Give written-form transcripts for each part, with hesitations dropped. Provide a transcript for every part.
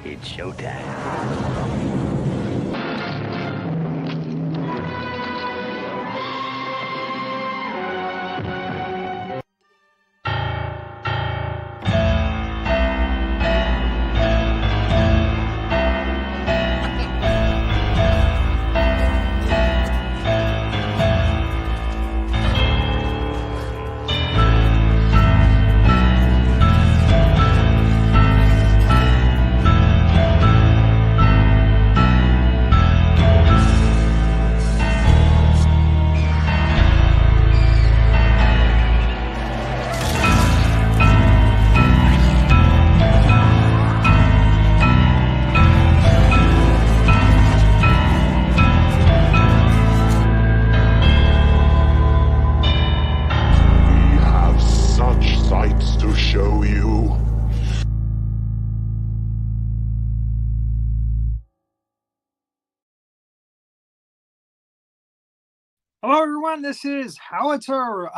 It's showtime. We have such sights to show you. Hello, everyone. This is Howitzer.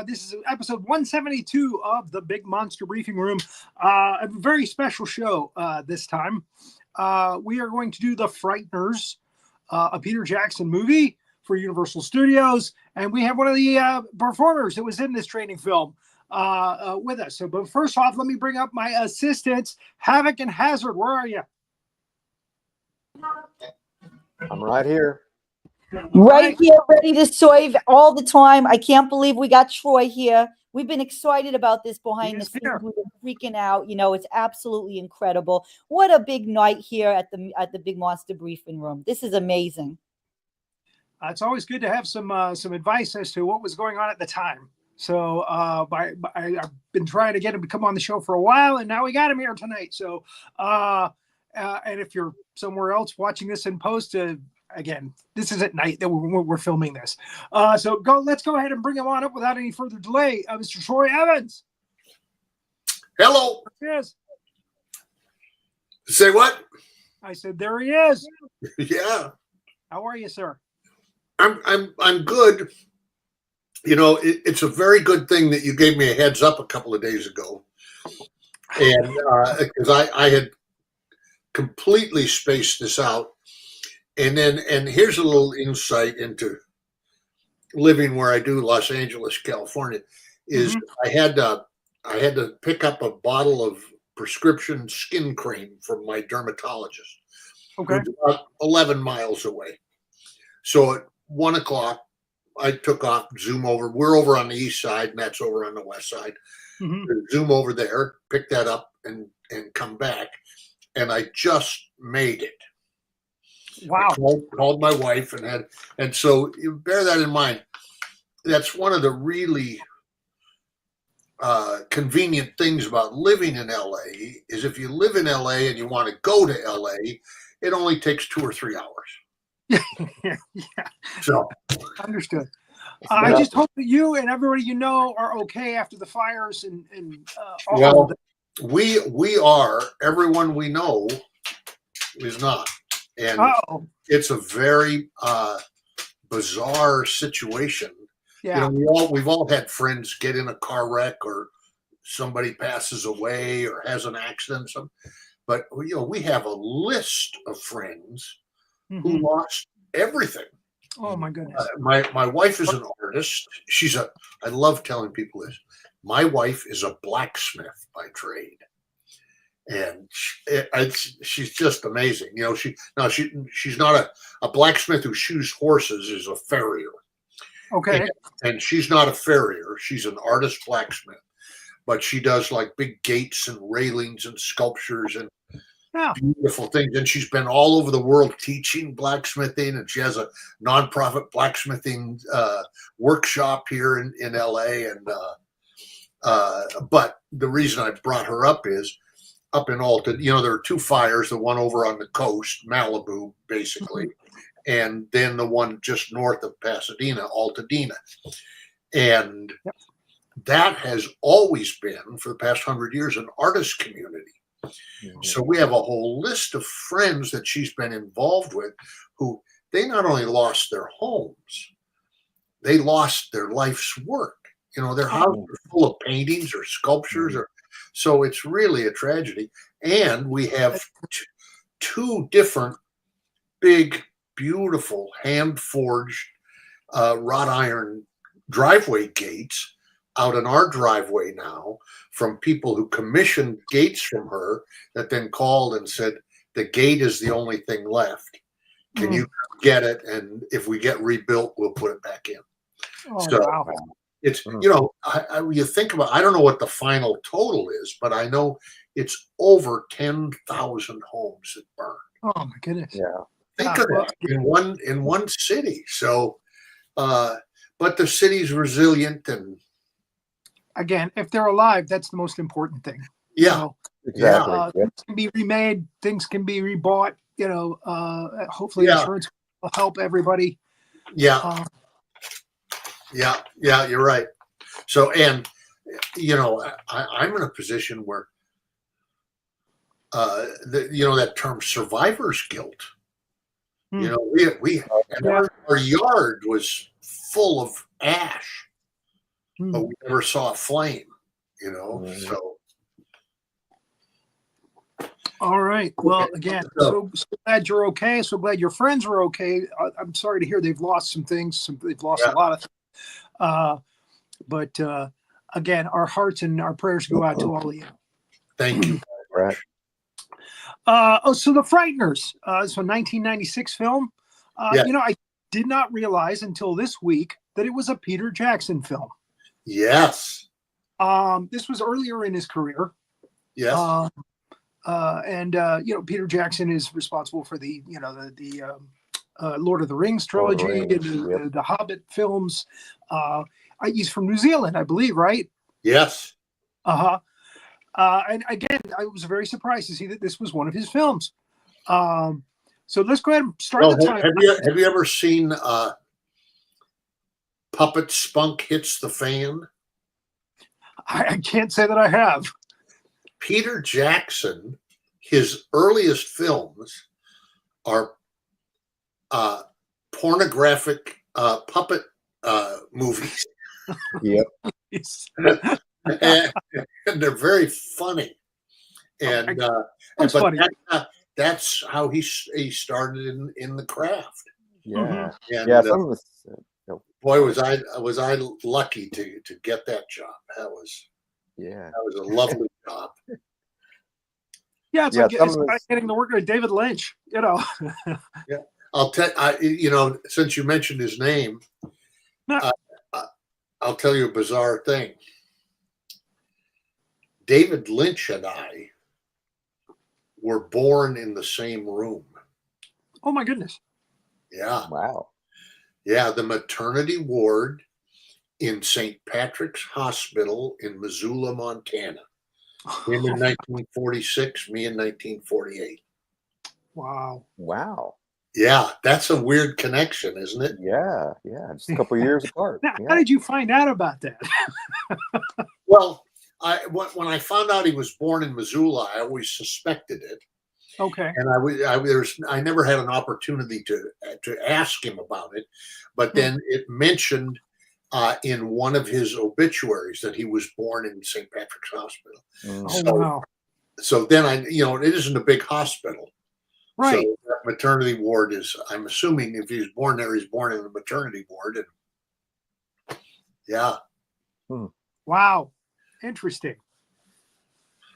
This is episode 172 of the Big Monster Briefing Room. A very special show this time. We are going to do the Frighteners, a Peter Jackson movie for Universal Studios. And we have one of the performers that was in this training film with us. But first off, let me bring up my assistants, Havoc and Hazzard. Where are you? I'm right here. Right here, ready to serve all the time. I can't believe we got Troy here. We've been excited about this behind the scenes. We've been freaking out. You know, it's absolutely incredible. What a big night here at the Big Monster Briefing Room. This is amazing. It's always good to have some advice as to what was going on at the time. So I've been trying to get him to come on the show for a while, and now we got him here tonight. So and if you're somewhere else watching this in post, again, this is at night that we're filming this. Let's go ahead and bring him on up without any further delay. Mr. Troy Evans. Hello. Yes. Say what? I said there he is. Yeah. How are you, sir? I'm good. You know, it's a very good thing that you gave me a heads up a couple of days ago, and because I had completely spaced this out. And here's a little insight into living where I do, Los Angeles, California, is I had to pick up a bottle of prescription skin cream from my dermatologist. Okay. Who's about 11 miles away. So at 1 o'clock, I took off, zoom over. We're over on the east side, and that's over on the west side. Zoom over there, pick that up, and come back. And I just made it. Wow. I called my wife and so you bear that in mind. That's one of the really convenient things about living in LA is if you live in LA and you want to go to LA, it only takes 2 or 3 hours. Yeah. So Understood. I just hope that you and everybody you know are okay after the fires and all of that. We are. Everyone we know is not. And it's a very bizarre situation. Yeah. You know, we've all had friends get in a car wreck or somebody passes away or has an accident. But you know, we have a list of friends who lost everything. Oh my goodness. My wife is an artist. I love telling people this. My wife is a blacksmith by trade. And she's just amazing. You know, she's not a blacksmith who shoes horses, is a farrier. Okay. And she's not a farrier. She's an artist blacksmith. But she does like big gates and railings and sculptures and beautiful things. And she's been all over the world teaching blacksmithing. And she has a nonprofit blacksmithing workshop here in LA. And but the reason I brought her up is, up in Alta, you know, there are 2 fires, the one over on the coast, Malibu, basically, and then the one just north of Pasadena, Altadena. And that has always been, for the past 100 years, an artist community. So we have a whole list of friends that she's been involved with who they not only lost their homes, they lost their life's work. You know, their houses are full of paintings or sculptures or So it's really a tragedy. And we have two different big, beautiful, hand-forged wrought iron driveway gates out in our driveway now from people who commissioned gates from her that then called and said, the gate is the only thing left. Can you get it? And if we get rebuilt, we'll put it back in. Oh, So wow. it's, you think about, I don't know what the final total is, but I know it's over 10,000 homes that burned. Oh my goodness. Yeah. Think of that in one city. So, but the city's resilient, and again, if they're alive, that's the most important thing. yeah, Exactly. Things can be remade, things can be rebought. Hopefully, insurance will help everybody. yeah, you're right. So, and I'm in a position where, that term survivor's guilt. We our yard was full of ash, but we never saw a flame. So. All right. Well, again, so glad you're okay. So glad your friends are okay. I'm sorry to hear they've lost some things. They've lost a lot of things. But again, our hearts and our prayers go out to all of you. Thank you. Right. So the Frighteners. It's a 1996 film. I did not realize until this week that it was a Peter Jackson film. Yes. This was earlier in his career. Yes. Peter Jackson is responsible for the Lord of the Rings trilogy, and the Hobbit films. He's from New Zealand, I believe, right? Yes. And again, I was very surprised to see that this was one of his films. So let's go ahead and start the time. Have you ever seen Puppet Spunk Hits the Fan? I can't say that I have. Peter Jackson, his earliest films are pornographic puppet movies. Yep. and they're very funny. And that's how he started in the craft. Yeah. And, boy, was I lucky to get that job. That was a lovely job. Yeah, it's like getting to work with David Lynch, Yeah. I'll tell since you mentioned his name, I'll tell you a bizarre thing. David Lynch and I were born in the same room. Oh my goodness. Yeah. Wow. Yeah, the maternity ward in St. Patrick's Hospital in Missoula, Montana. Him in 1946, me in 1948. Wow. Yeah, that's a weird connection, isn't it? Yeah, just a couple of years apart. Now, how did you find out about that? Well, when I found out he was born in Missoula, I always suspected it. Okay. And I never had an opportunity to ask him about it, but then it mentioned in one of his obituaries that he was born in St. Patrick's Hospital. Wow. So then it isn't a big hospital. Right. So that maternity ward is, I'm assuming if he's born there, he's born in the maternity ward. And yeah. Wow. Interesting.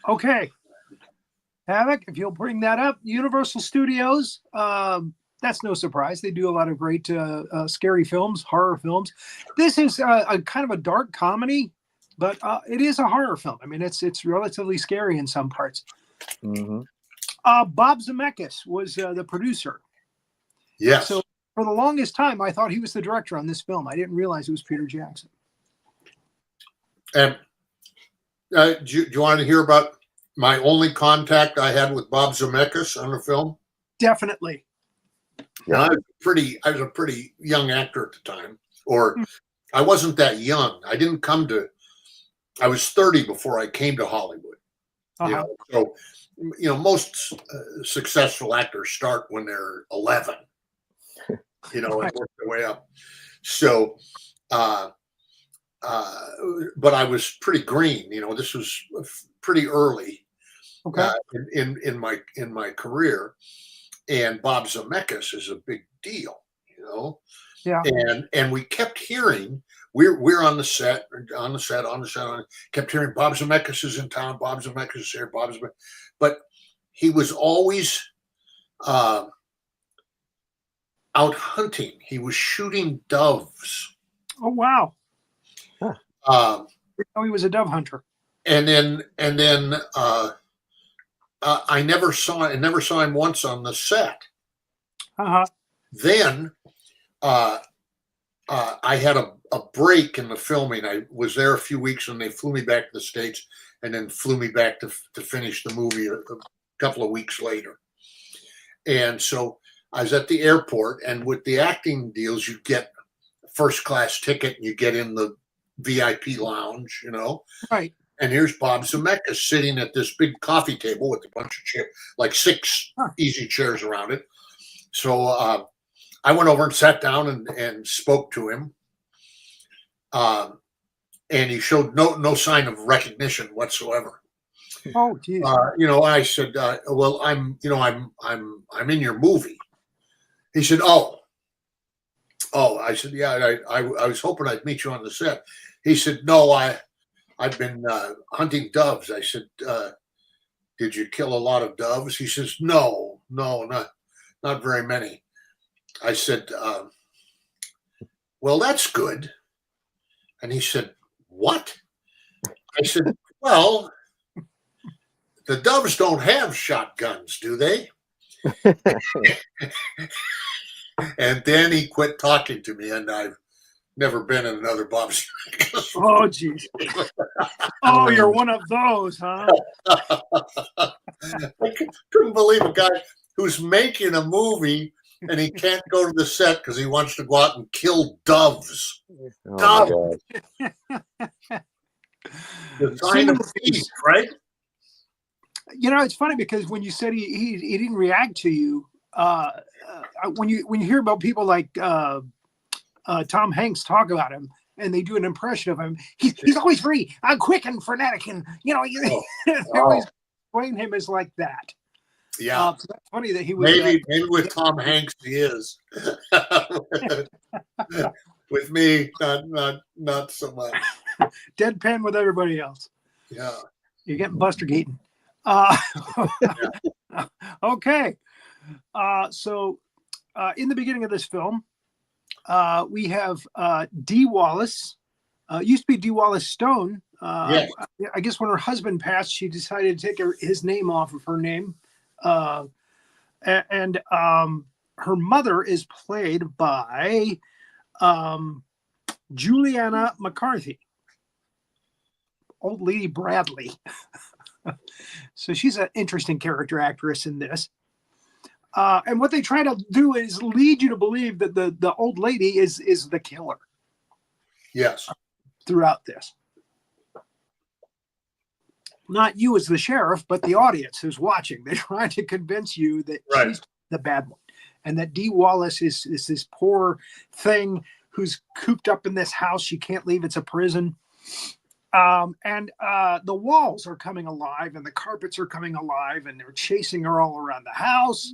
Okay. Havoc, if you'll bring that up, Universal Studios, that's no surprise. They do a lot of great scary films, horror films. This is a kind of a dark comedy, but it is a horror film. I mean, it's relatively scary in some parts. Mm-hmm. Bob Zemeckis was the producer. Yes. So for the longest time, I thought he was the director on this film. I didn't realize it was Peter Jackson. And do you want to hear about my only contact I had with Bob Zemeckis on the film? Definitely. Yeah, I was a pretty young actor at the time, or I wasn't that young. I was 30 before I came to Hollywood. So, most successful actors start when they're 11, and work their way up. So, but I was pretty green. This was pretty early Okay. in my career, and Bob Zemeckis is a big deal, you know. Yeah. And we kept hearing, we're on the set, kept hearing Bob Zemeckis is in town, Bob Zemeckis is here, Bob Zemeckis, but he was always out hunting. He was shooting doves. Oh wow. Um, He was a dove hunter. and then I never saw him once on the set. Uh-huh. Then I had a break in the filming. I was there a few weeks, and they flew me back to the States, and then flew me back to finish the movie a couple of weeks later. And so I was at the airport, and with the acting deals, you get a first class ticket, and you get in the VIP lounge, you know. Right. And here's Bob Zemeckis sitting at this big coffee table with a bunch of chairs, like 6 easy chairs around it. So I went over and sat down and spoke to him. And he showed no sign of recognition whatsoever. Oh, geez. You know, I said, well, I'm in your movie. He said, oh. I said, yeah, I was hoping I'd meet you on the set. He said, no, I've been hunting doves. I said, did you kill a lot of doves? He says, no, not very many. I said, well, that's good. And he said, what? I said, well, the doves don't have shotguns, do they? And then he quit talking to me, and I've never been in another Bob Zemeckis. Oh, geez. Oh, you're one of those, huh? I couldn't believe a guy who's making a movie and he can't go to the set because he wants to go out and kill doves. Oh Doves. my God. The sign of peace, right? You know, it's funny because when you said he didn't react to you, when you hear about people like Tom Hanks talk about him and they do an impression of him, he's always very quick and frenetic, and you know, they always explain him as like that. Yeah, so that's funny that he was maybe with Tom Hanks he is. With me, not so much. Deadpan with everybody else. Yeah, you're getting Buster Keaton. Okay. So in the beginning of this film, we have Dee Wallace. Used to be Dee Wallace Stone. Yes. I guess when her husband passed, she decided to take his name off of her name. And her mother is played by Juliana McCarthy. Old Lady Bradley. So she's an interesting character actress in this. And what they try to do is lead you to believe that the old lady is the killer. Yes. Throughout this. Not you as the sheriff, but the audience who's watching. They're trying to convince you that she's the bad one. And that Dee Wallace is this poor thing who's cooped up in this house. She can't leave. It's a prison. And the walls are coming alive and the carpets are coming alive and they're chasing her all around the house.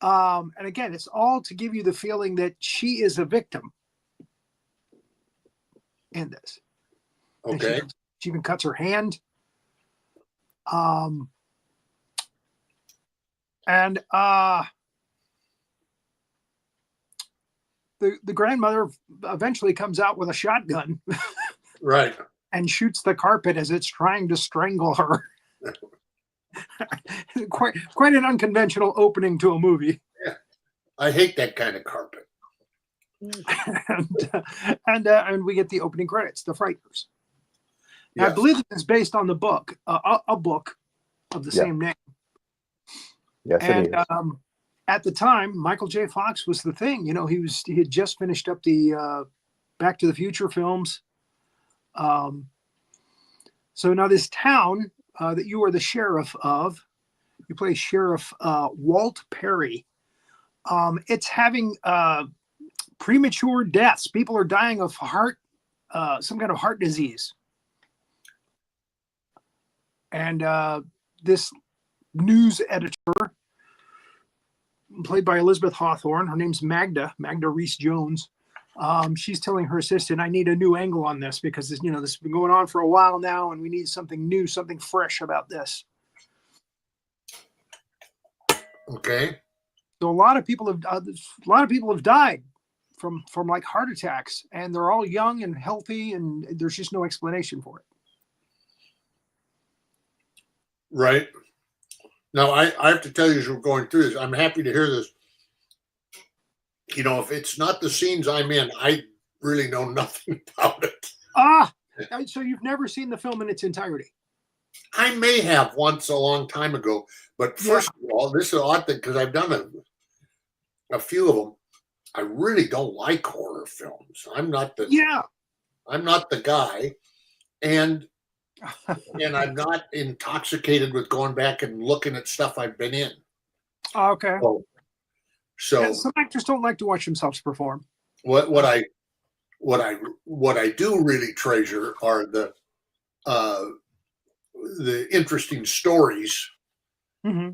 And again, it's all to give you the feeling that she is a victim in this. Okay. She even cuts her hand. The grandmother eventually comes out with a shotgun. Right. And shoots the carpet as it's trying to strangle her. quite an unconventional opening to a movie. Yeah. I hate that kind of carpet. And we get the opening credits, The Frighteners. Yes. I believe it's based on the book, a book of the same name. Yes, and it is. At the time, Michael J. Fox was the thing. You know, he had just finished up the Back to the Future films. So now this town that you are the sheriff of, you play Sheriff Walt Perry. It's having premature deaths. People are dying of some kind of heart disease. And this news editor, played by Elizabeth Hawthorne, her name's Magda Reese Jones. She's telling her assistant, I need a new angle on this because this has been going on for a while now, and we need something new, something fresh about this. Okay. So a lot of people have died from like heart attacks, and they're all young and healthy, and there's just no explanation for it. Right. Now, I have to tell you, as we're going through this, I'm happy to hear this. If it's not the scenes I'm in, I really know nothing about it. So you've never seen the film in its entirety? I may have once a long time ago, but first of all, this is an odd thing because I've done a few of them. I really don't like horror films. I'm not the guy, and I'm not intoxicated with going back and looking at stuff I've been in. Okay. So some actors don't like to watch themselves perform. What I do really treasure are the interesting stories. Mm-hmm.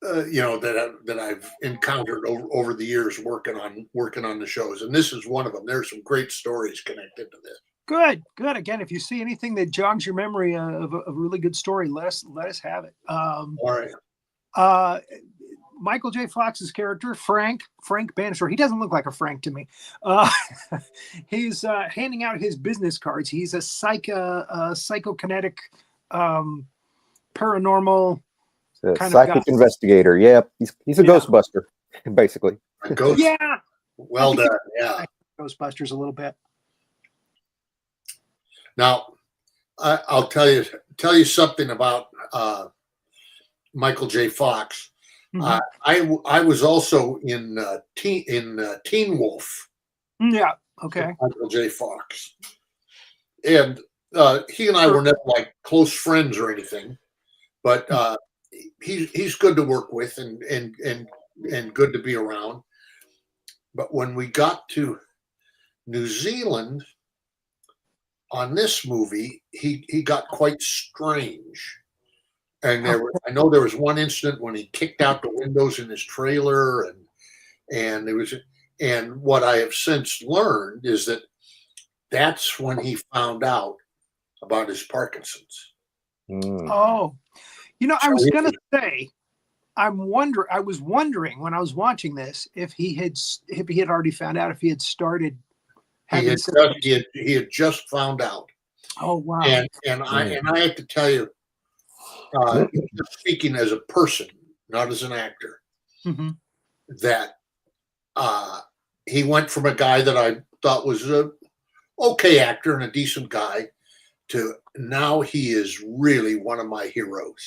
That I've encountered over the years working on the shows, and this is one of them. There's some great stories connected to this. Good. Again, if you see anything that jogs your memory of a really good story, let us have it. All right. Michael J. Fox's character, Frank Bannister, he doesn't look like a Frank to me. He's handing out his business cards. He's a psychokinetic, paranormal kind psychic of guy. Investigator. Yeah, he's a Ghostbuster, basically. A ghost. Yeah. Well done. Yeah. Ghostbusters a little bit. Now, I'll tell you something about Michael J. Fox. Mm-hmm. I was also in Teen Wolf. Yeah. Okay. Michael J. Fox, and he and I were never like close friends or anything, but he's good to work with and good to be around. But when we got to New Zealand on this movie, he got quite strange. And I know there was one incident when he kicked out the windows in his trailer, and what I have since learned is that that's when he found out about his Parkinson's. Oh, I was gonna say, I was wondering when I was watching this if he had already found out, if he had started. He had just found out. Oh wow! And I have to tell you. Speaking as a person, not as an actor, mm-hmm. that he went from a guy that I thought was a okay actor and a decent guy to now he is really one of my heroes.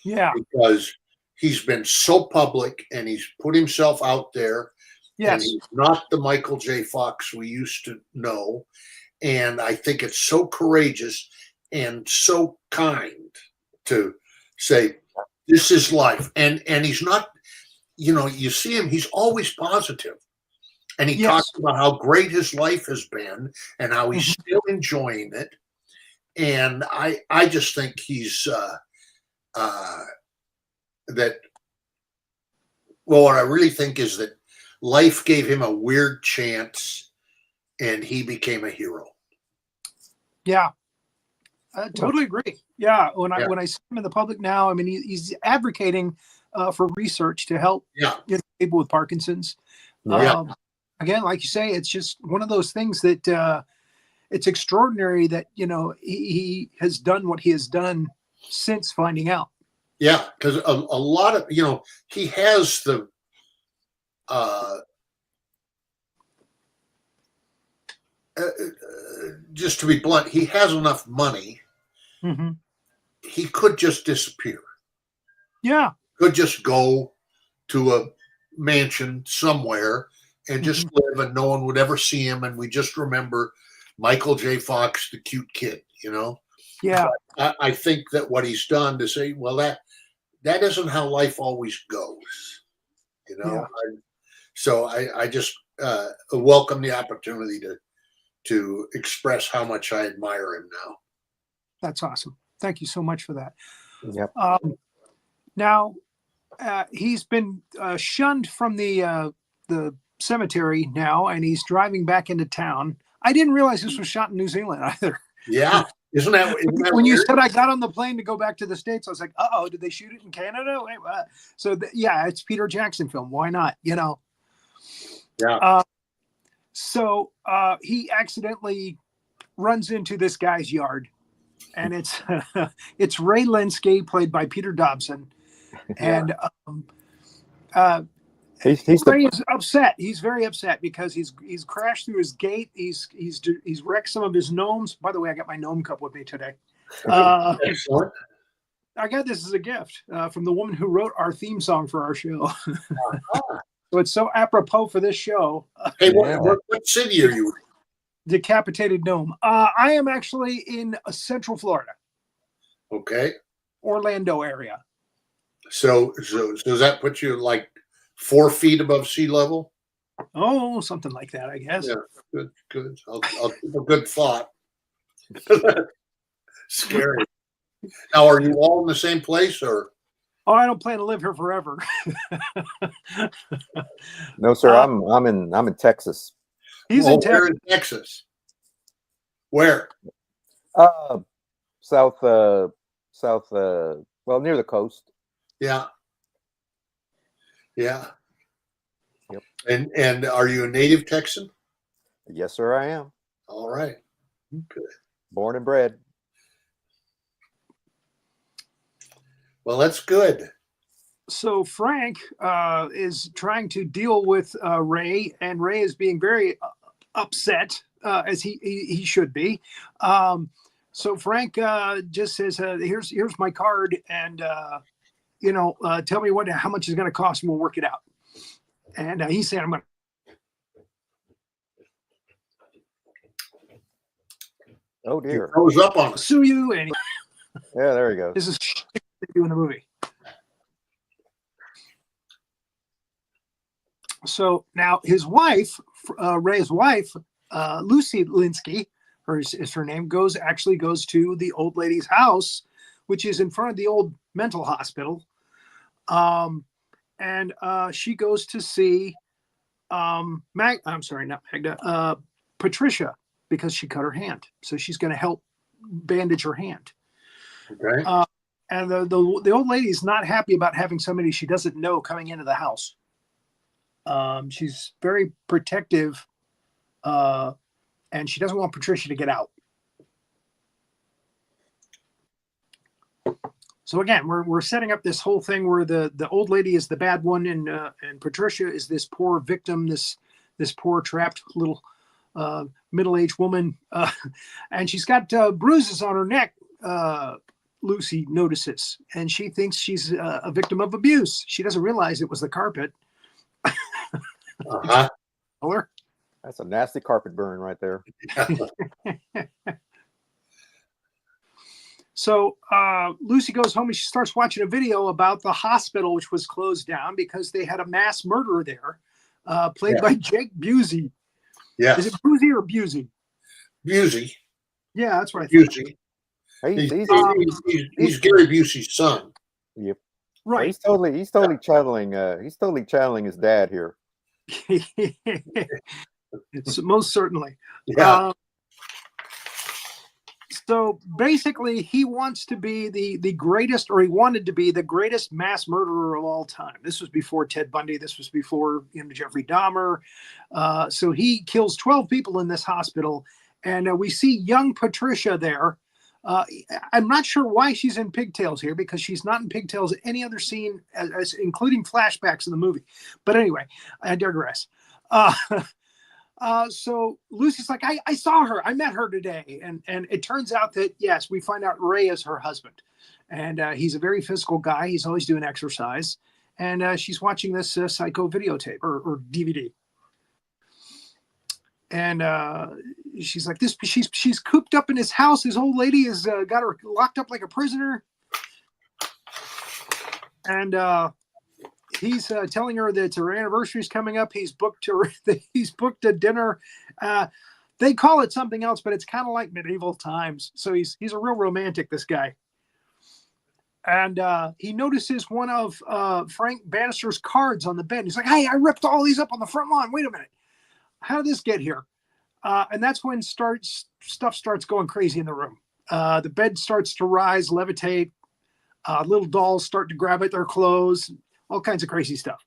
Yeah. Because he's been so public and he's put himself out there. Yes. And he's not the Michael J. Fox we used to know. And I think it's so courageous and so kind to say this is life, and he's not, you see him, he's always positive, and he talks about how great his life has been and how he's still enjoying it, and I just think he's that. Well, what I really think is that life gave him a weird chance, and he became a hero. Yeah. I totally agree. Yeah, when I see him in the public now, I mean, he's advocating for research to help people with Parkinson's. Again, like you say, it's just one of those things that it's extraordinary that he has done what he has done since finding out. Yeah, because a lot of he has the just to be blunt, he has enough money. Mm-hmm. He could just disappear. Yeah. Could just go to a mansion somewhere and just live, and no one would ever see him. And we just remember Michael J. Fox, the cute kid, Yeah. I think that what he's done to say, well, that isn't how life always goes, Yeah. So I just welcome the opportunity to express how much I admire him now. That's awesome. Thank you so much for that. Yep. Now, he's been shunned from the cemetery now, and he's driving back into town. I didn't realize this was shot in New Zealand either. Yeah. Isn't that When you weird? said I got on the plane to go back to the States, I was like, uh-oh, did they shoot it in Canada? Wait, what? So, yeah, it's Peter Jackson film. Why not? You know? Yeah. So he accidentally runs into this guy's yard, and it's Ray Linsky, played by Peter Dobson. And Ray is upset. He's very upset because he's crashed through his gate. He's wrecked some of his gnomes. By the way, I got my gnome cup with me today. Excellent. I got this as a gift from the woman who wrote our theme song for our show. So it's so apropos for this show. Hey, what city are you in? Decapitated gnome. I am actually in Central Florida. Okay. Orlando area. So does that put you like 4 feet above sea level? Oh, something like that, I guess. Yeah, good. I'll keep a good thought. Scary. Now, are you all in the same place, or? Oh, I don't plan to live here forever. No, sir. I'm in Texas. He's in Texas. Where? South. Well, near the coast. Yeah. Yeah. Yep. And are you a native Texan? Yes, sir. I am. All right. Good. Born and bred. Well, that's good. So Frank is trying to deal with Ray, and Ray is being very upset, as he should be. So Frank just says, "Here's my card, and tell me how much it's going to cost, and we'll work it out." And he said, "I'm going to." Oh dear! He throws up on us. Sue you, and Yeah, there you go. this is they do in the movie. So now his wife, Ray's wife, Lucy Linsky, is her name, goes to the old lady's house, which is in front of the old mental hospital. And she goes to see I'm sorry, not Magda, Patricia, because she cut her hand. So she's going to help bandage her hand. Okay. And the old lady is not happy about having somebody she doesn't know coming into the house. She's very protective, and she doesn't want Patricia to get out. So again, we're setting up this whole thing where the old lady is the bad one, and Patricia is this poor victim, this poor trapped little middle-aged woman, and she's got bruises on her neck. Lucy notices, and she thinks she's a victim of abuse. She doesn't realize it was the carpet. Uh-huh. That's a nasty carpet burn right there. So Lucy goes home and she starts watching a video about the hospital, which was closed down because they had a mass murderer there, played by Jake Busey. Yes. Is it Busey or Busey? Busey. Yeah, that's right. Busey. He's Gary Busey's son. Yep. Right. He's totally channeling. He's totally channeling his dad here. Most certainly. Yeah. So basically, he wants to be the greatest, or he wanted to be the greatest mass murderer of all time. This was before Ted Bundy. This was before Jeffrey Dahmer. So he kills 12 people in this hospital, and we see young Patricia there. I'm not sure why she's in pigtails here, because she's not in pigtails any other scene, including flashbacks in the movie. But anyway, I digress. So Lucy's like, I saw her. I met her today. And it turns out that, yes, we find out Ray is her husband. And he's a very physical guy. He's always doing exercise. And she's watching this Psycho videotape or DVD. And she's like, she's cooped up in his house. His old lady has got her locked up like a prisoner. And he's telling her that her anniversary is coming up. He's booked a dinner. They call it something else, but it's kind of like medieval times. So he's a real romantic, this guy. And he notices one of Frank Bannister's cards on the bed. He's like, hey, I ripped all these up on the front lawn. Wait a minute. How did this get here? And that's when stuff starts going crazy in the room. The bed starts to rise, levitate. Little dolls start to grab at their clothes. All kinds of crazy stuff.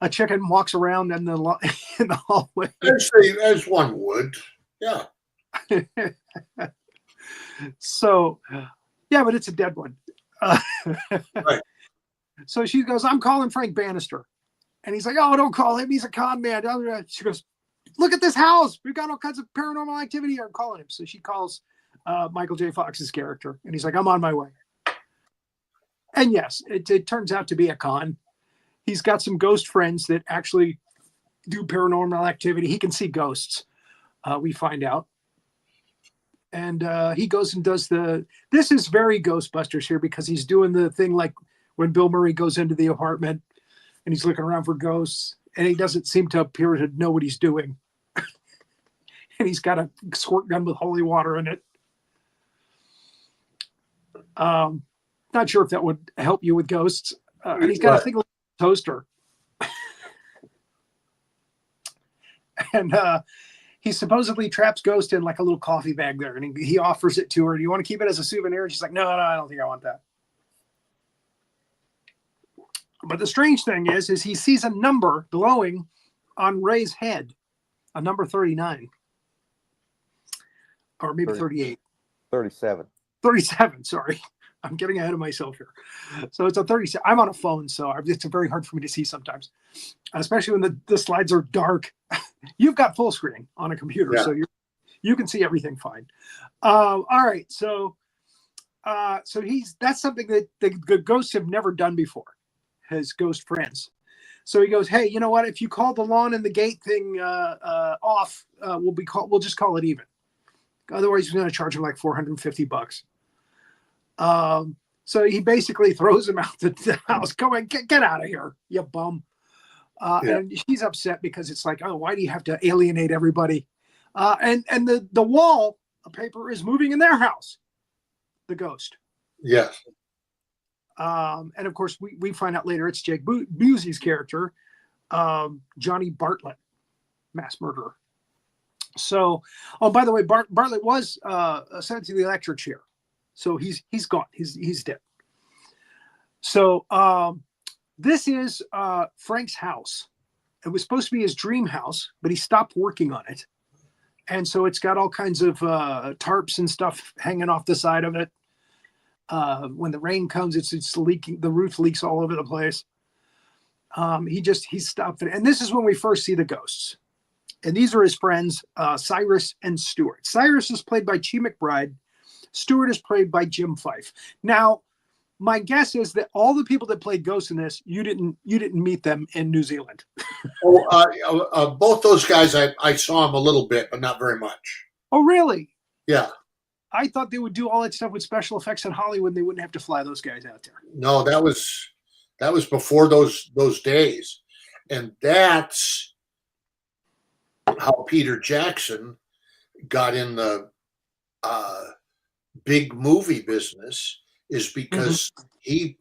A chicken walks around in the hallway. As one would. Yeah. So, yeah, but it's a dead one. Right. So she goes, I'm calling Frank Bannister. And he's like, oh, don't call him. He's a con man. She goes, look at this house. We've got all kinds of paranormal activity here. I'm calling him. So she calls Michael J. Fox's character. And he's like, I'm on my way. And yes, it turns out to be a con. He's got some ghost friends that actually do paranormal activity. He can see ghosts, we find out. And he goes and does this is very Ghostbusters here because he's doing the thing like when Bill Murray goes into the apartment and he's looking around for ghosts and he doesn't seem to appear to know what he's doing. And he's got a squirt gun with holy water in it. Not sure if that would help you with ghosts. And he's got a thing like a toaster. And he supposedly traps Ghost in like a little coffee bag there. And he offers it to her. Do you want to keep it as a souvenir? And she's like, no, I don't think I want that. But the strange thing is he sees a number glowing on Ray's head, a number 39. Or maybe 38. 37. 37, sorry. I'm getting ahead of myself here. So it's a 37. I'm on a phone, so it's very hard for me to see sometimes, especially when the slides are dark. You've got full screen on a computer, so you can see everything fine. All right, so that's something that the ghosts have never done before, his ghost friends. So he goes, hey, you know what? If you call the lawn and the gate thing off, we'll just call it even. Otherwise, he's going to charge him like $450. So he basically throws him out the house. Come on, get out of here, you bum. And she's upset because it's like, oh, why do you have to alienate everybody? And the wall of paper is moving in their house. The ghost. Yes. And of course, we find out later it's Jake Busey's character, Johnny Bartlett, mass murderer. So, oh, by the way, Bartlett was sent to the electric chair. So he's gone. He's dead. So this is Frank's house. It was supposed to be his dream house, but he stopped working on it. And so it's got all kinds of tarps and stuff hanging off the side of it. When the rain comes, it's leaking. The roof leaks all over the place. He stopped it. And this is when we first see the ghosts. And these are his friends, Cyrus and Stewart. Cyrus is played by Chi McBride. Stewart is played by Jim Fife. Now, my guess is that all the people that played ghosts in this, you didn't meet them in New Zealand. Both those guys, I saw them a little bit, but not very much. Oh, really? Yeah. I thought they would do all that stuff with special effects in Hollywood. They wouldn't have to fly those guys out there. No, that was before those days, and that's how Peter Jackson got in the big movie business, is because he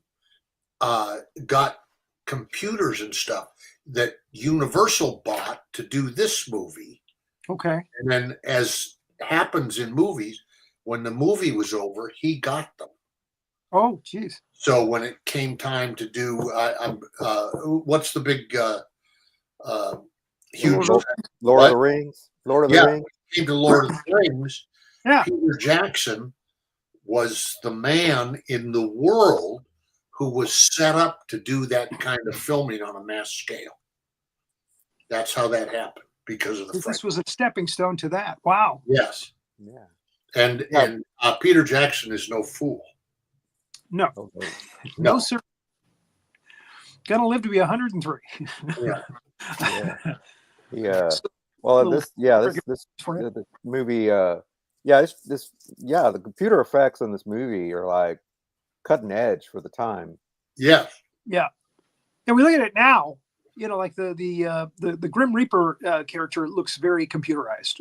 got computers and stuff that Universal bought to do this movie. Okay. And then, as happens in movies, when the movie was over, he got them. Oh, geez. So when it came time to do, what's the big, huge Lord of the Rings? Lord of the Rings? Came to Lord of the Rings. Yeah. Peter Jackson was the man in the world who was set up to do that kind of filming on a mass scale. That's how that happened, because of the This was a stepping stone to that. Wow. Yes. Yeah. And Peter Jackson is no fool. No. Okay. No, sir. Gonna live to be 103. Yeah. Yeah. Well, this movie, the computer effects in this movie are like cutting edge for the time. Yeah. Yeah. And we look at it now, like the Grim Reaper character looks very computerized.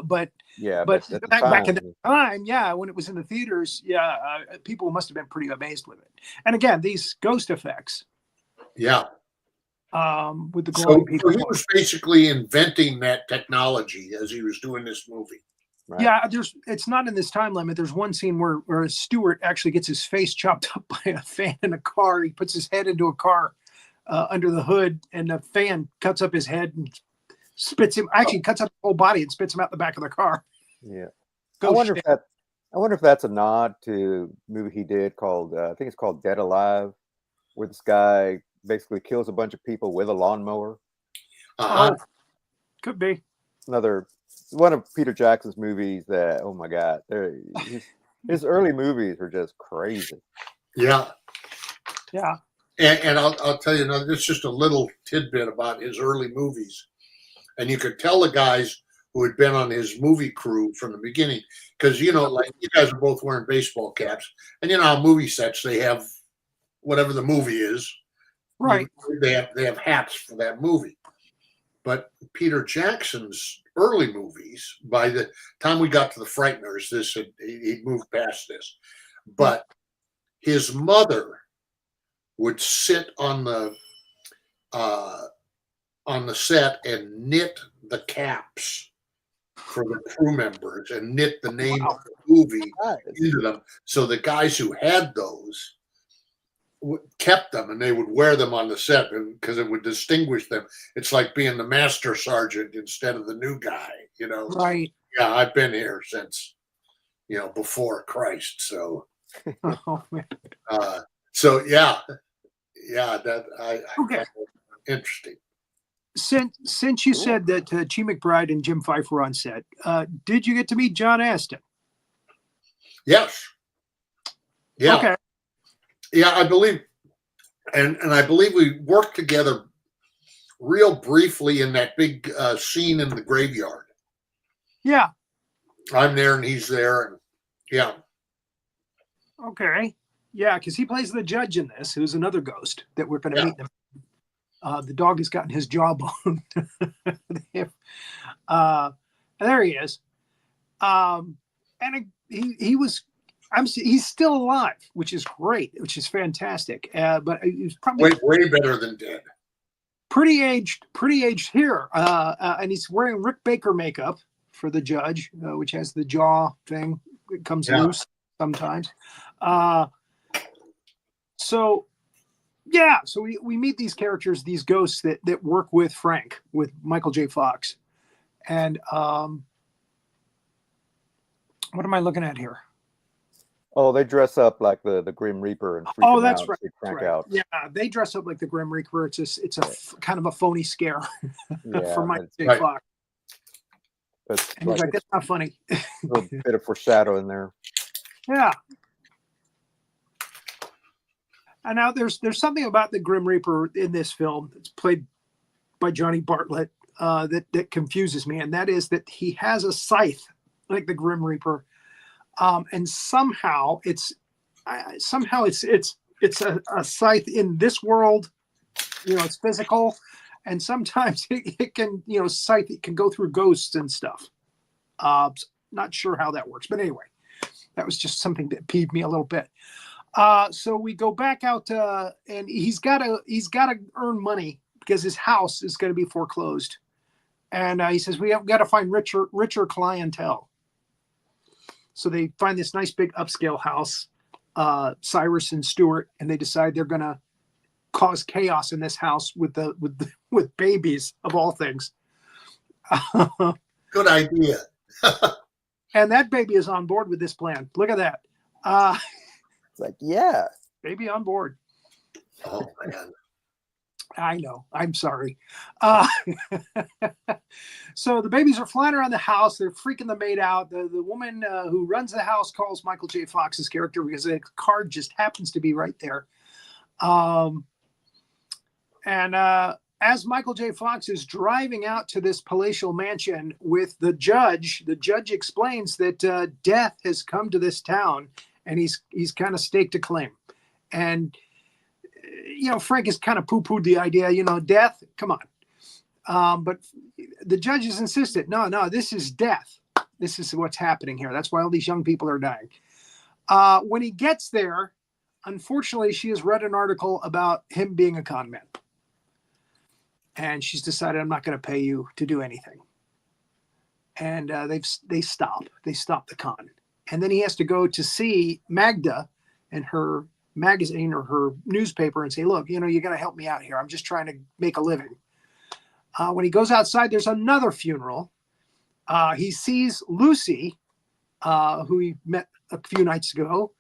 But Yeah, but at the back in time, the time, yeah, when it was in the theaters, yeah, people must have been pretty amazed with it. And again, these ghost effects, Yeah. with the glowing So people. he was basically inventing that technology as he was doing this movie. right? Yeah, it's not in this time limit. There's one scene where Stewart actually gets his face chopped up by a fan in a car. He puts his head into a car under the hood, and the fan cuts up his head and spits him. Actually, cuts up the whole body and spits him out the back of the car. Yeah. Ghost shit. I wonder if that's a nod to a movie he did called I think it's called Dead Alive, where this guy basically kills a bunch of people with a lawnmower. Uh-huh. Oh, could be. Another one of Peter Jackson's movies that, oh my God, his early movies were just crazy. Yeah. Yeah. And I'll tell you now, this is just a little tidbit about his early movies. And you could tell the guys who had been on his movie crew from the beginning, because, like you guys are both wearing baseball caps, and how movie sets, they have whatever the movie is. Right. They have hats for that movie. But Peter Jackson's early movies, by the time we got to the Frighteners, he'd moved past this. But his mother would sit on the set and knit the caps for the crew members and knit the name of the movie into them. So the guys who had those kept them, and they would wear them on the set because it would distinguish them. It's like being the master sergeant instead of the new guy, Right. Yeah, I've been here since, before Christ. So, Oh, man. so yeah, that I Okay. interesting. Since you said that Chi McBride and Jim Pfeiffer were on set, did you get to meet John Astin? Yes. Yeah. Okay. Yeah, I believe, and I believe we worked together real briefly in that big scene in the graveyard. Yeah. I'm there and he's there, and yeah. Okay. Yeah, because he plays the judge in this, who's another ghost that we're going to meet. The dog has gotten his jawbone. There he is. And he was. He's still alive, which is great, which is fantastic. But he was probably way better than dead. Pretty aged here. And he's wearing Rick Baker makeup for the judge, which has the jaw thing. It comes loose sometimes. So we meet these characters, these ghosts that work with Frank, with Michael J. Fox. And what am I looking at here? Oh, they dress up like the Grim Reaper and freak him that's out, right. Frank Right. out. Yeah, they dress up like the Grim Reaper. It's a kind of a phony scare for Michael J. Fox. And he's like, that's not funny. A little bit of foreshadowing there. Yeah. And now there's something about the Grim Reaper in this film that's played by Johnny Bartlett that confuses me, and that is that he has a scythe like the Grim Reaper, and somehow it's a scythe in this world. It's physical, and sometimes it can scythe. It can go through ghosts and stuff. Not sure how that works, but anyway, that was just something that peeved me a little bit. So we go back out, and he's got to earn money because his house is going to be foreclosed, and he says we have got to find richer clientele. So they find this nice big upscale house, Cyrus and Stewart, and they decide they're going to cause chaos in this house with babies of all things. Good idea. And that baby is on board with this plan. Look at that. It's like, yeah, baby on board. Oh man. I know. I'm sorry. So the babies are flying around the house. They're freaking the maid out. The woman who runs the house calls Michael J. Fox's character because the card just happens to be right there. And as Michael J. Fox is driving out to this palatial mansion with the judge explains that death has come to this town, and he's kind of staked a claim. And Frank has kind of poo-pooed the idea, death, come on. But the judges insisted, no, this is death. This is what's happening here. That's why all these young people are dying. When he gets there, unfortunately, she has read an article about him being a con man. And she's decided, I'm not going to pay you to do anything. And they stop the con. And then he has to go to see Magda and her magazine or her newspaper and say, look, you got to help me out here. I'm just trying to make a living. When he goes outside, there's another funeral. He sees Lucy, who he met a few nights ago,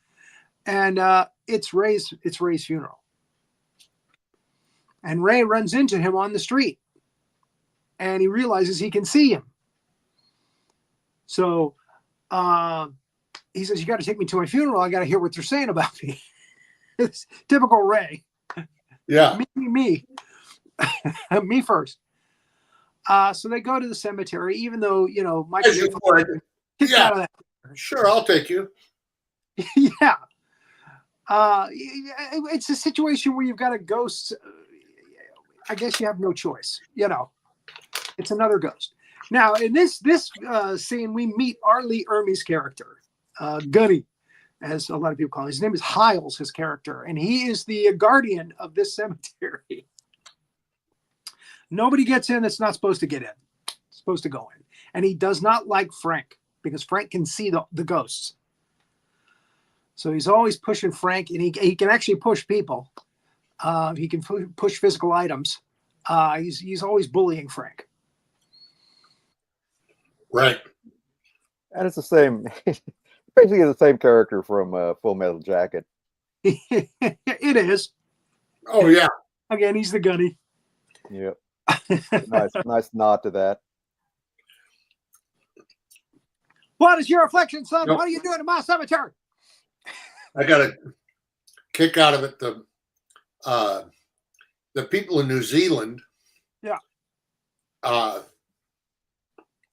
and it's Ray's funeral. And Ray runs into him on the street, and he realizes he can see him. So he says, you got to take me to my funeral. I got to hear what they're saying about me. It's typical Ray. Yeah. Me. Me first. So they go to the cemetery, even though, Michael kicked out of that. Sure, I'll take you. Yeah. It's a situation where you've got a ghost. I guess you have no choice. It's another ghost. Now, in this scene, we meet R. Lee Ermey's character, Gunny, as a lot of people call him. His name is Hiles, his character, and he is the guardian of this cemetery. Nobody gets in that's not supposed to get in. It's supposed to go in. And he does not like Frank because Frank can see the ghosts. So he's always pushing Frank, and he can actually push people. He can push physical items. He's always bullying Frank. Right. And it's the same, basically the same character from Full Metal Jacket. It is. Oh, yeah. Again, he's the Gunny. Yep. nice nod to that. What is your reflection, son? Nope. What are you doing in my cemetery? I got a kick out of it. The people in New Zealand. Yeah. I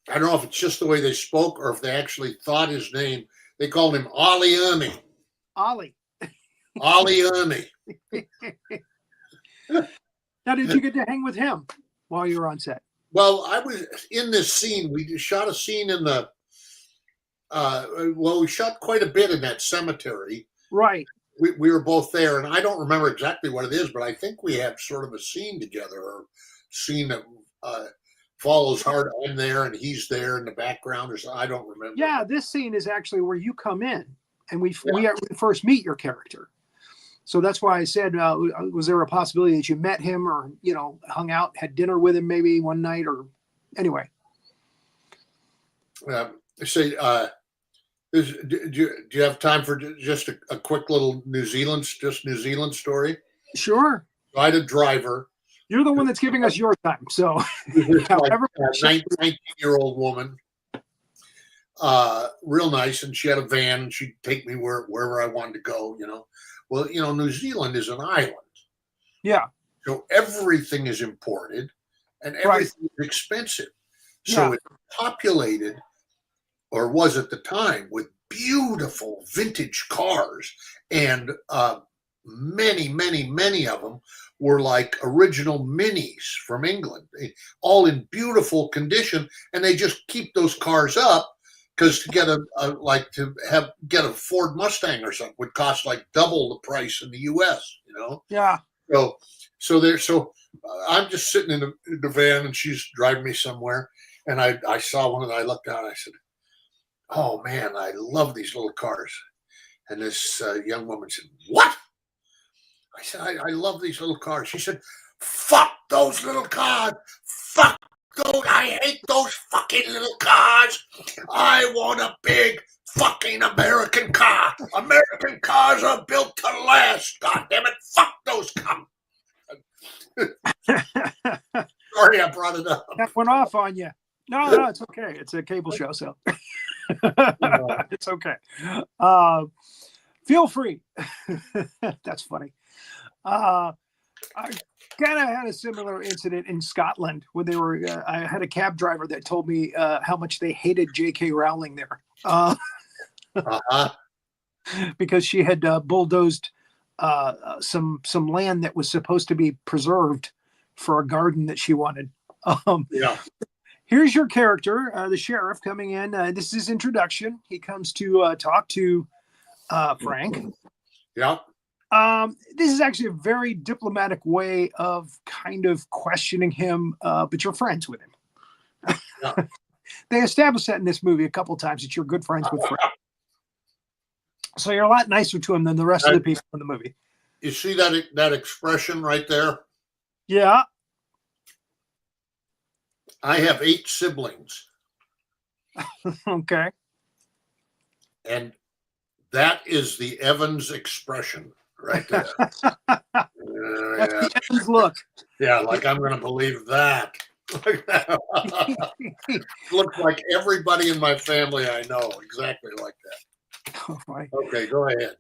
don't know if it's just the way they spoke or if they actually thought his name. They called him Ollie Ermey. Ollie. Ollie Ermey. Now, did you get to hang with him while you were on set? Well, I was in this scene. We shot a scene in the. We shot quite a bit in that cemetery. Right. We were both there, and I don't remember exactly what it is, but I think we have sort of a scene together, or scene that follows hard. I'm there, and he's there in the background, or something. I don't remember. Yeah, this scene is actually where you come in, and we first meet your character. So that's why I said, was there a possibility that you met him, or hung out, had dinner with him maybe one night, or anyway? Do you have time for just a quick little New Zealand story? Sure. So I had a driver. You're the one that's giving us your time. So, however, 19-year-old woman, real nice, and she had a van, and she'd take me wherever I wanted to go. Well, New Zealand is an island. Yeah. So everything is imported, and everything is expensive. So it's populated, or was at the time, with beautiful vintage cars, and many, many, many of them were like original Minis from England, all in beautiful condition, and they just keep those cars up because to get get a Ford Mustang or something would cost like double the price in the U.S. Yeah. So I'm just sitting in the van, and she's driving me somewhere, and I saw one, and I looked down, and I said, "Oh man, I love these little cars." And this young woman said, "What?" I said, I love these little cars. She said, "Fuck those little cars. Fuck those. I hate those fucking little cars. I want a big fucking American car. American cars are built to last. God damn it. Fuck those cars." Sorry, I brought it up. That went off on you. No, it's okay. It's a cable show, so it's okay. Feel free. That's funny. I kind of had a similar incident in Scotland when they were. I had a cab driver that told me how much they hated J.K. Rowling there, because she had bulldozed some land that was supposed to be preserved for a garden that she wanted. Yeah. Here's your character, the sheriff, coming in. This is his introduction. He comes to talk to Frank. Yeah. This is actually a very diplomatic way of kind of questioning him, but you're friends with him. Yeah. They established that in this movie a couple times, that you're good friends with Frank. So you're a lot nicer to him than the rest of the people in the movie. You see that expression right there? Yeah. I have 8 siblings. Okay. And that is the Evans expression right there. That's the Evans look. Yeah, like I'm going to believe that. Looks like everybody in my family I know, exactly like that. Oh, my. Okay, go ahead.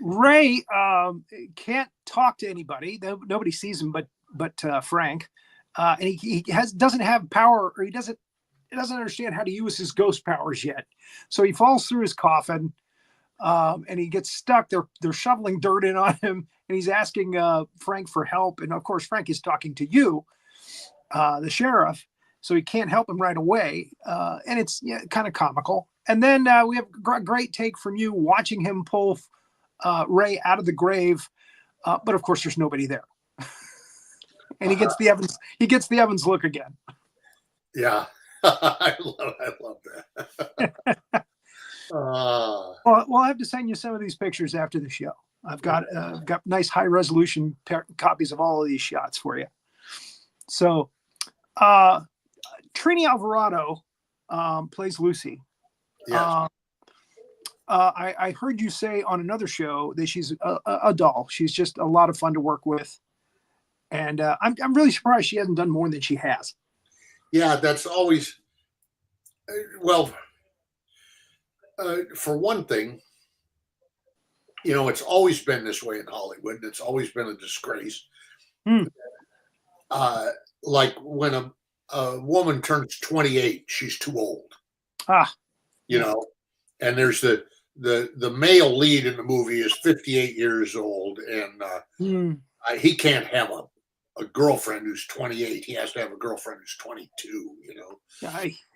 Ray can't talk to anybody. Nobody sees him but Frank. And he doesn't have power, or he doesn't understand how to use his ghost powers yet. So he falls through his coffin, and he gets stuck. They're shoveling dirt in on him, and he's asking Frank for help. And of course, Frank is talking to you, the sheriff, so he can't help him right away. And it's kind of comical. And then we have a great take from you watching him pull Ray out of the grave, but of course, there's nobody there. And he gets the Evans look again. Yeah, I love that. Well, I have to send you some of these pictures after the show. I've got nice high resolution copies of all of these shots for you. So, Trini Alvarado plays Lucy. Yes. I heard you say on another show that she's a doll. She's just a lot of fun to work with. And I'm really surprised she hasn't done more than she has. Yeah, that's always, well, for one thing, it's always been this way in Hollywood. It's always been a disgrace. Like when a woman turns 28, she's too old. And there's the male lead in the movie is 58 years old, and he can't have a girlfriend who's 28. He has to have a girlfriend who's 22,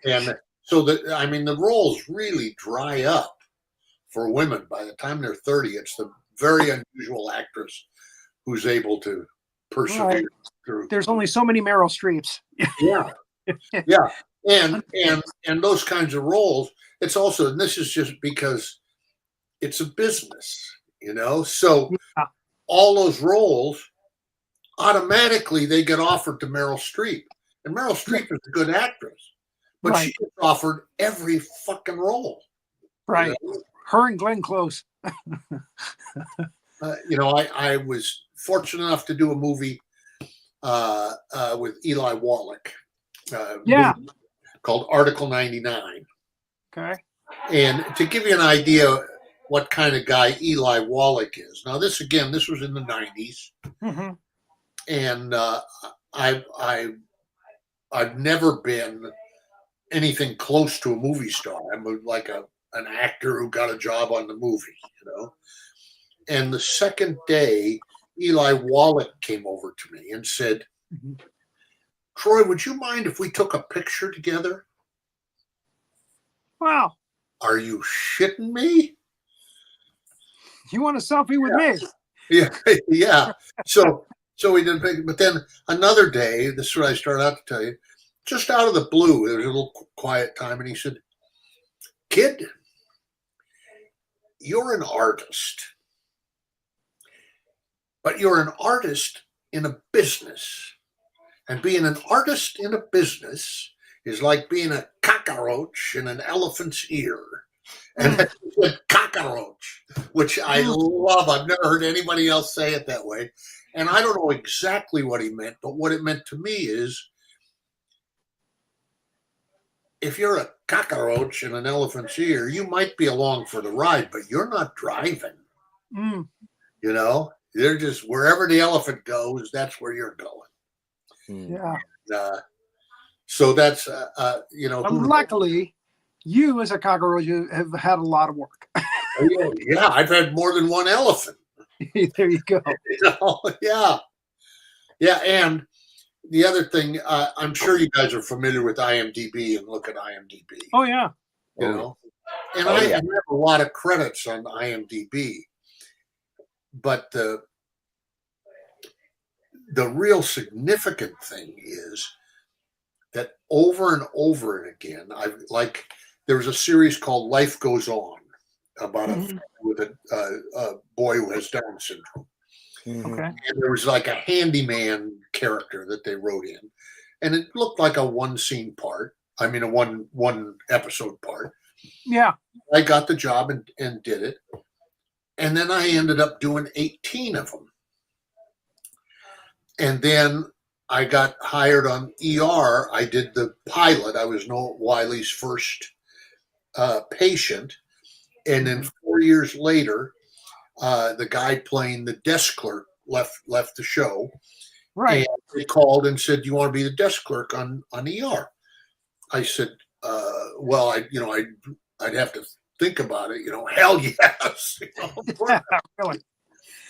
And so the roles really dry up for women by the time they're 30. It's the very unusual actress who's able to persevere through. There's only so many Meryl Streeps. Yeah. Yeah. And those kinds of roles, it's also, and this is just because it's a business, so all those roles, automatically they get offered to Meryl Streep. And Meryl Streep is a good actress, but she gets offered every fucking role. Right. Her and Glenn Close. I was fortunate enough to do a movie with Eli Wallach. Called Article 99. Okay. And to give you an idea what kind of guy Eli Wallach is. Now, this was in the 90s. Mm-hmm. And I've never been anything close to a movie star. I'm like an actor who got a job on the movie, And the second day, Eli Wallach came over to me and said, Troy, would you mind if we took a picture together? Wow. Are you shitting me? You want a selfie with me? Yeah. Yeah. So we did a picture. But then another day, this is what I started out to tell you, just out of the blue, there was a little quiet time, and he said, kid, you're an artist. But you're an artist in a business. And being an artist in a business is like being a cockroach in an elephant's ear. And that's a cockroach, which I love. I've never heard anybody else say it that way. And I don't know exactly what he meant, but what it meant to me is if you're a cockroach in an elephant's ear, you might be along for the ride, but you're not driving. They're just wherever the elephant goes, that's where you're going. Yeah. So that's, luckily, you as a cockroach have had a lot of work. Yeah, I've had more than one elephant. There you go. Yeah. Yeah. And the other thing, I'm sure you guys are familiar with IMDb and look at IMDb. Oh, yeah. You know, and Oh, I yeah. have a lot of credits on IMDb, but the real significant thing is that over and over and again, there was a series called Life Goes On about a family with a boy who has Down syndrome. Okay. And there was like a handyman character that they wrote in, and it looked like a one scene part. I mean, a one episode part. Yeah. I got the job and did it, and then I ended up doing 18 of them, and then I got hired on ER. I did the pilot. I was Noah Wiley's first patient, and then 4 years later, the guy playing the desk clerk left the show. Right. And they called and said, "Do you want to be the desk clerk on ER?" I said, "Well, I'd have to think about it. Hell yes." Really.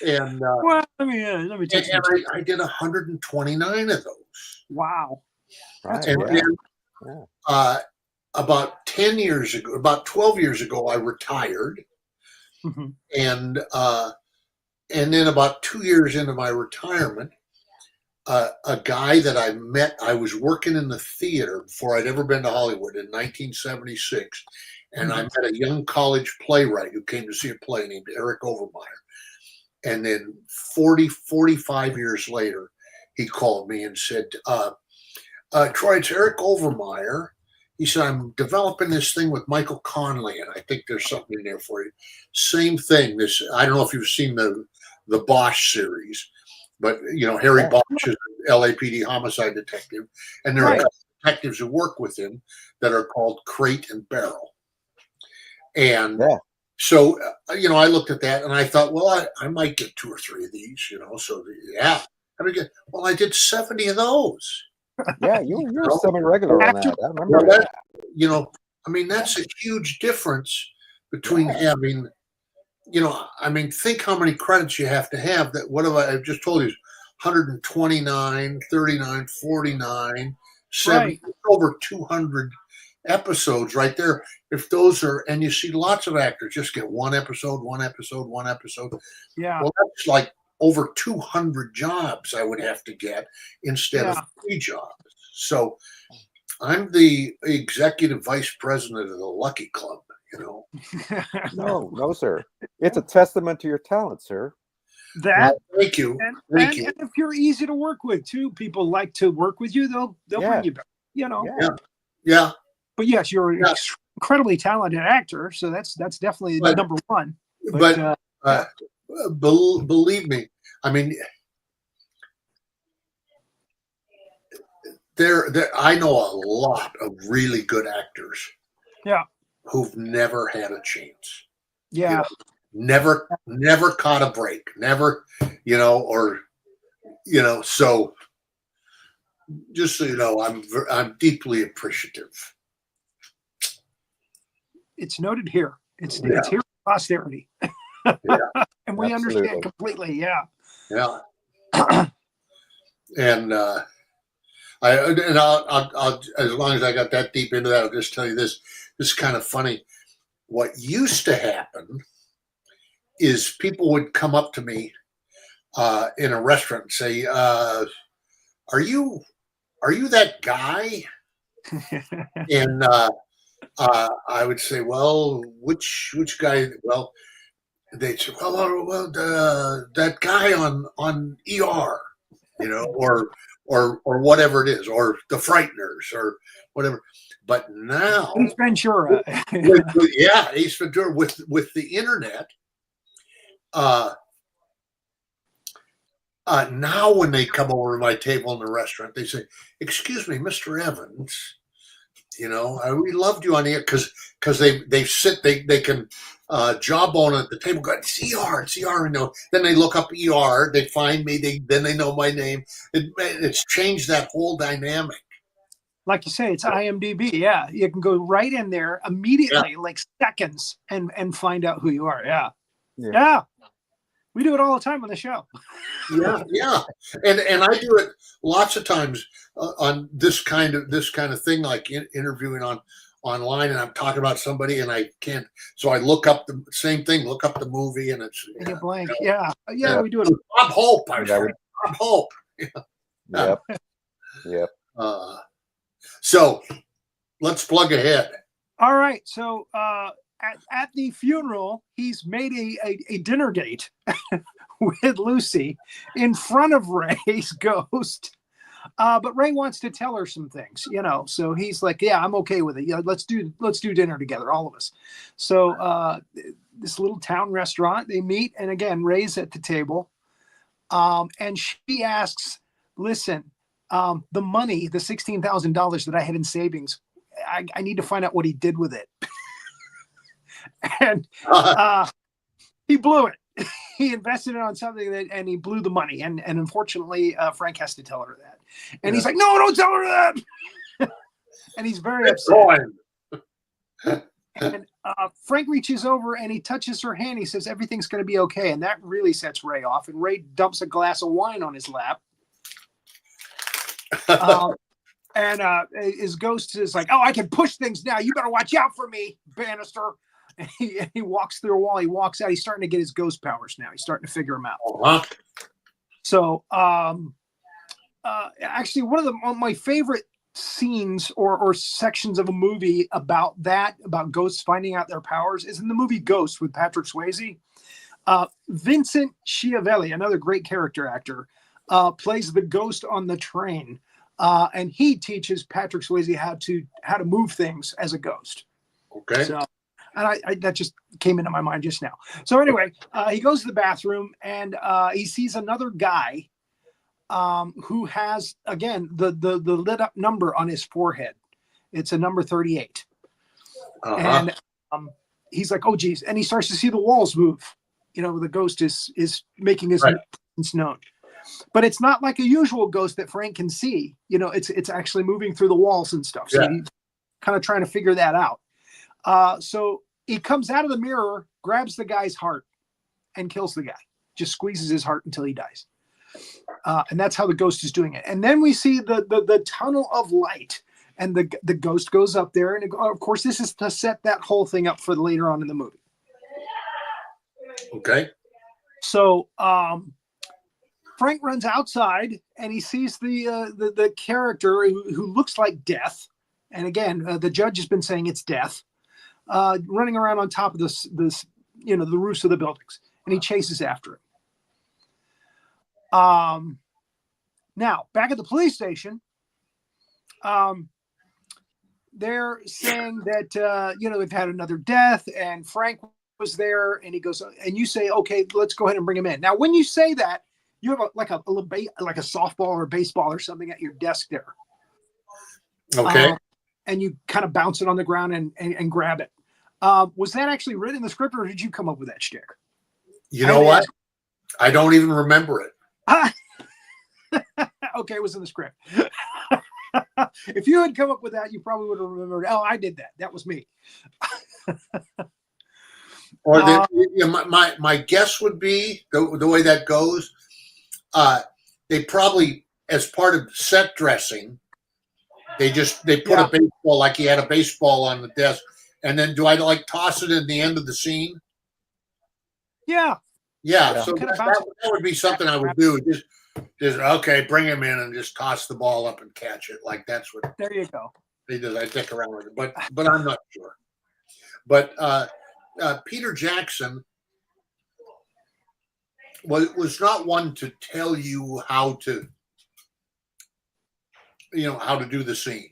And Well, let me take some. and I did 129 of those. Wow. That's And great. then about 10 years ago, about 12 years ago, I retired. Mhm. And then about 2 years into my retirement, a guy that I met, I was working in the theater before I'd ever been to Hollywood in 1976. And I met a young college playwright who came to see a play named Eric Overmeyer. And then 45 years later, he called me and said, "Troy, it's Eric Overmeyer." He said, "I'm developing this thing with Michael Conley, and I think there's something in there for you." Same thing. I don't know if you've seen the Bosch series, but Harry Bosch is an LAPD homicide detective, and there are a couple of detectives who work with him that are called Crate and Barrel. And so, I looked at that and I thought, well, I might get 2 or 3 of these, So yeah, well, I did 70 of those. Yeah, you're semi-regular on that. I remember that. That's a huge difference between having, think how many credits you have to have. That what have I just told you? 129, 39, 49, 70, over 200 episodes right there. If those are, and you see lots of actors just get one episode. Yeah. Well, that's like over 200 jobs I would have to get instead of 3 jobs. So I'm the executive vice president of the Lucky Club, No, sir. It's a testament to your talent, sir. That. Thank you. And if you're easy to work with too, people like to work with you. They'll bring you back. Yeah. But yes, you're an incredibly talented actor, so that's definitely number one. But believe me, I mean, I know a lot of really good actors. Yeah. Who've never had a chance. Yeah. Never caught a break. Never, so just so you know, I'm deeply appreciative. It's noted here. It's here for posterity. And we understand completely. Yeah. Yeah. And I'll as long as I got that deep into that, I'll just tell you this. This is kind of funny. What used to happen is people would come up to me in a restaurant and say, "Are you that guy?" And I would say, "Well, which guy?" Well, they'd say, "Well, that guy on ER, or whatever it is, or the Frighteners, or whatever." But now, Ace Ventura. Ace Ventura with the internet. Now when they come over to my table in the restaurant, they say, "Excuse me, Mr. Evans, we loved you on here," because they sit, they can jawbone at the table, go, "It's ER, it's ER," then they look up ER, they find me, then they know my name. It's changed that whole dynamic. Like you say, it's IMDb. Yeah, you can go right in there immediately, like seconds, and find out who you are. Yeah. We do it all the time on the show. Yeah, and I do it lots of times on this kind of thing, like interviewing online, and I'm talking about somebody and I can't, so I look up the same thing, look up the movie, and it's And you blank. Yeah, we do it. Bob Hope, my friend. Bob Hope. Yep. So let's plug ahead. All right. So at the funeral, he's made a dinner date with Lucy in front of Ray's ghost. But Ray wants to tell her some things, so he's like, yeah, I'm okay with it. Yeah, let's do dinner together, all of us. So this little town restaurant, they meet, and again, Ray's at the table. And she asks, listen, the money, the $16,000 that I had in savings, I need to find out what he did with it. And he blew it. He invested it on something and he blew the money. And unfortunately, Frank has to tell her that. And he's like, no, don't tell her that. And he's very upset. And Frank reaches over and he touches her hand. He says, everything's going to be okay. And that really sets Ray off. And Ray dumps a glass of wine on his lap. And his ghost is like, oh, I can push things now. You better watch out for me, Bannister. And he walks through a wall. He walks out. He's starting to get his ghost powers now. He's starting to figure them out. So actually, one of my favorite scenes or sections of a movie about ghosts finding out their powers is in the movie Ghost with Patrick Swayze. Vincent Schiavelli, another great character actor, plays the ghost on the train. And he teaches Patrick Swayze how to move things as a ghost. Okay. So, and I that just came into my mind just now. So anyway, he goes to the bathroom and he sees another guy who has, again, the lit up number on his forehead. It's a number 38. And he's like, oh, geez. And he starts to see the walls move. The ghost is making his presence known. But it's not like a usual ghost that Frank can see. It's actually moving through the walls and stuff. So he's kind of trying to figure that out. So he comes out of the mirror, grabs the guy's heart, and kills the guy. Just squeezes his heart until he dies. And that's how the ghost is doing it. And then we see the tunnel of light, and the ghost goes up there. And of course, this is to set that whole thing up for later on in the movie. Okay. So Frank runs outside and he sees the character who looks like Death. And again, the judge has been saying it's Death, running around on top of this the roofs of the buildings, and he chases after it. Now back at the police station, they're saying that they've had another death, and Frank was there, and he goes, and you say, okay, let's go ahead and bring him in. Now, when you say that, you have like a softball or a baseball or something at your desk there. Okay. And you kind of bounce it on the ground and grab it. Was that actually written in the script, or did you come up with that shtick? You know what? I don't even remember it. Okay, it was in the script. If you had come up with that, you probably would have remembered. Oh, I did that. That was me. Or my guess would be the way that goes. They probably, as part of set dressing, they put a baseball, like he had a baseball on the desk, and then do I toss it in the end of the scene? Yeah. So that would be something I would do. Just okay, bring him in and just toss the ball up and catch it. Like that's what. There you go. He does. I dick around with it, but I'm not sure. But Peter Jackson was not one to tell you how to do the scene.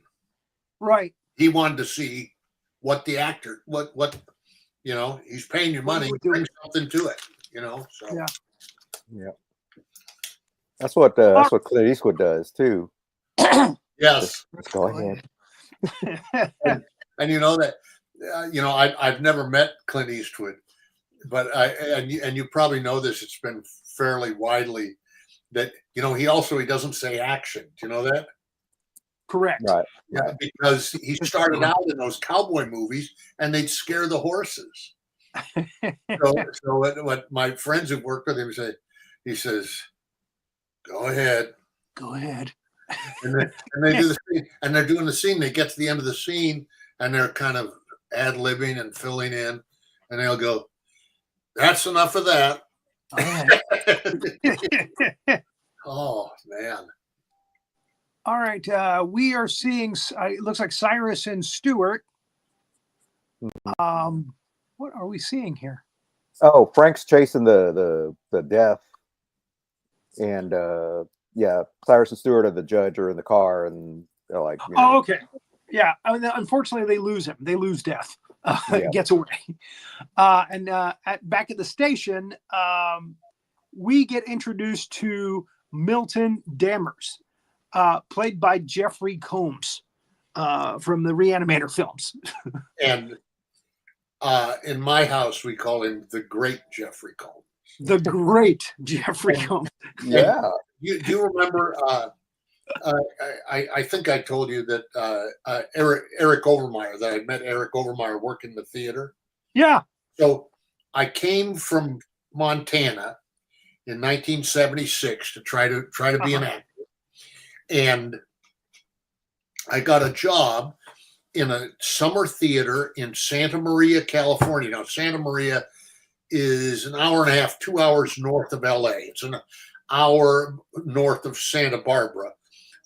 Right. He wanted to see what the actor, what he's paying you money, bring something to it. So yeah. That's what Clint Eastwood does too. Yes. Let's go ahead. and I've never met Clint Eastwood, but you probably know this. It's been fairly widely that he doesn't say action. Do you know that? Correct. Right. Yeah, because he started out in those cowboy movies, and they'd scare the horses. what my friends who work with him say, he says, "Go ahead, Go ahead." and they do the scene, and they're doing the scene. They get to the end of the scene, and they're kind of ad-libbing and filling in, and they'll go, "That's enough of that." Oh man! All right, we are seeing. It looks like Cyrus and Stewart. What are we seeing here? Oh, Frank's chasing the death, and yeah, Cyrus and Stewart and the judge are in the car, and they're like, Oh, okay, yeah. Unfortunately, they lose him. They lose Death. Gets away, and back at the station, we get introduced to Milton Dammers, played by Jeffrey Combs from the Reanimator films. And in my house, we call him the Great Jeffrey Combs. The Great Jeffrey Combs. Yeah. Do you remember? I think I told you that Eric Overmyer, that I met Eric Overmyer working the theater. Yeah. So I came from Montana in 1976 to try to be an actor, and I got a job in a summer theater in Santa Maria, California. Now, Santa Maria is an hour and a half, 2 hours north of LA. It's an hour north of Santa Barbara.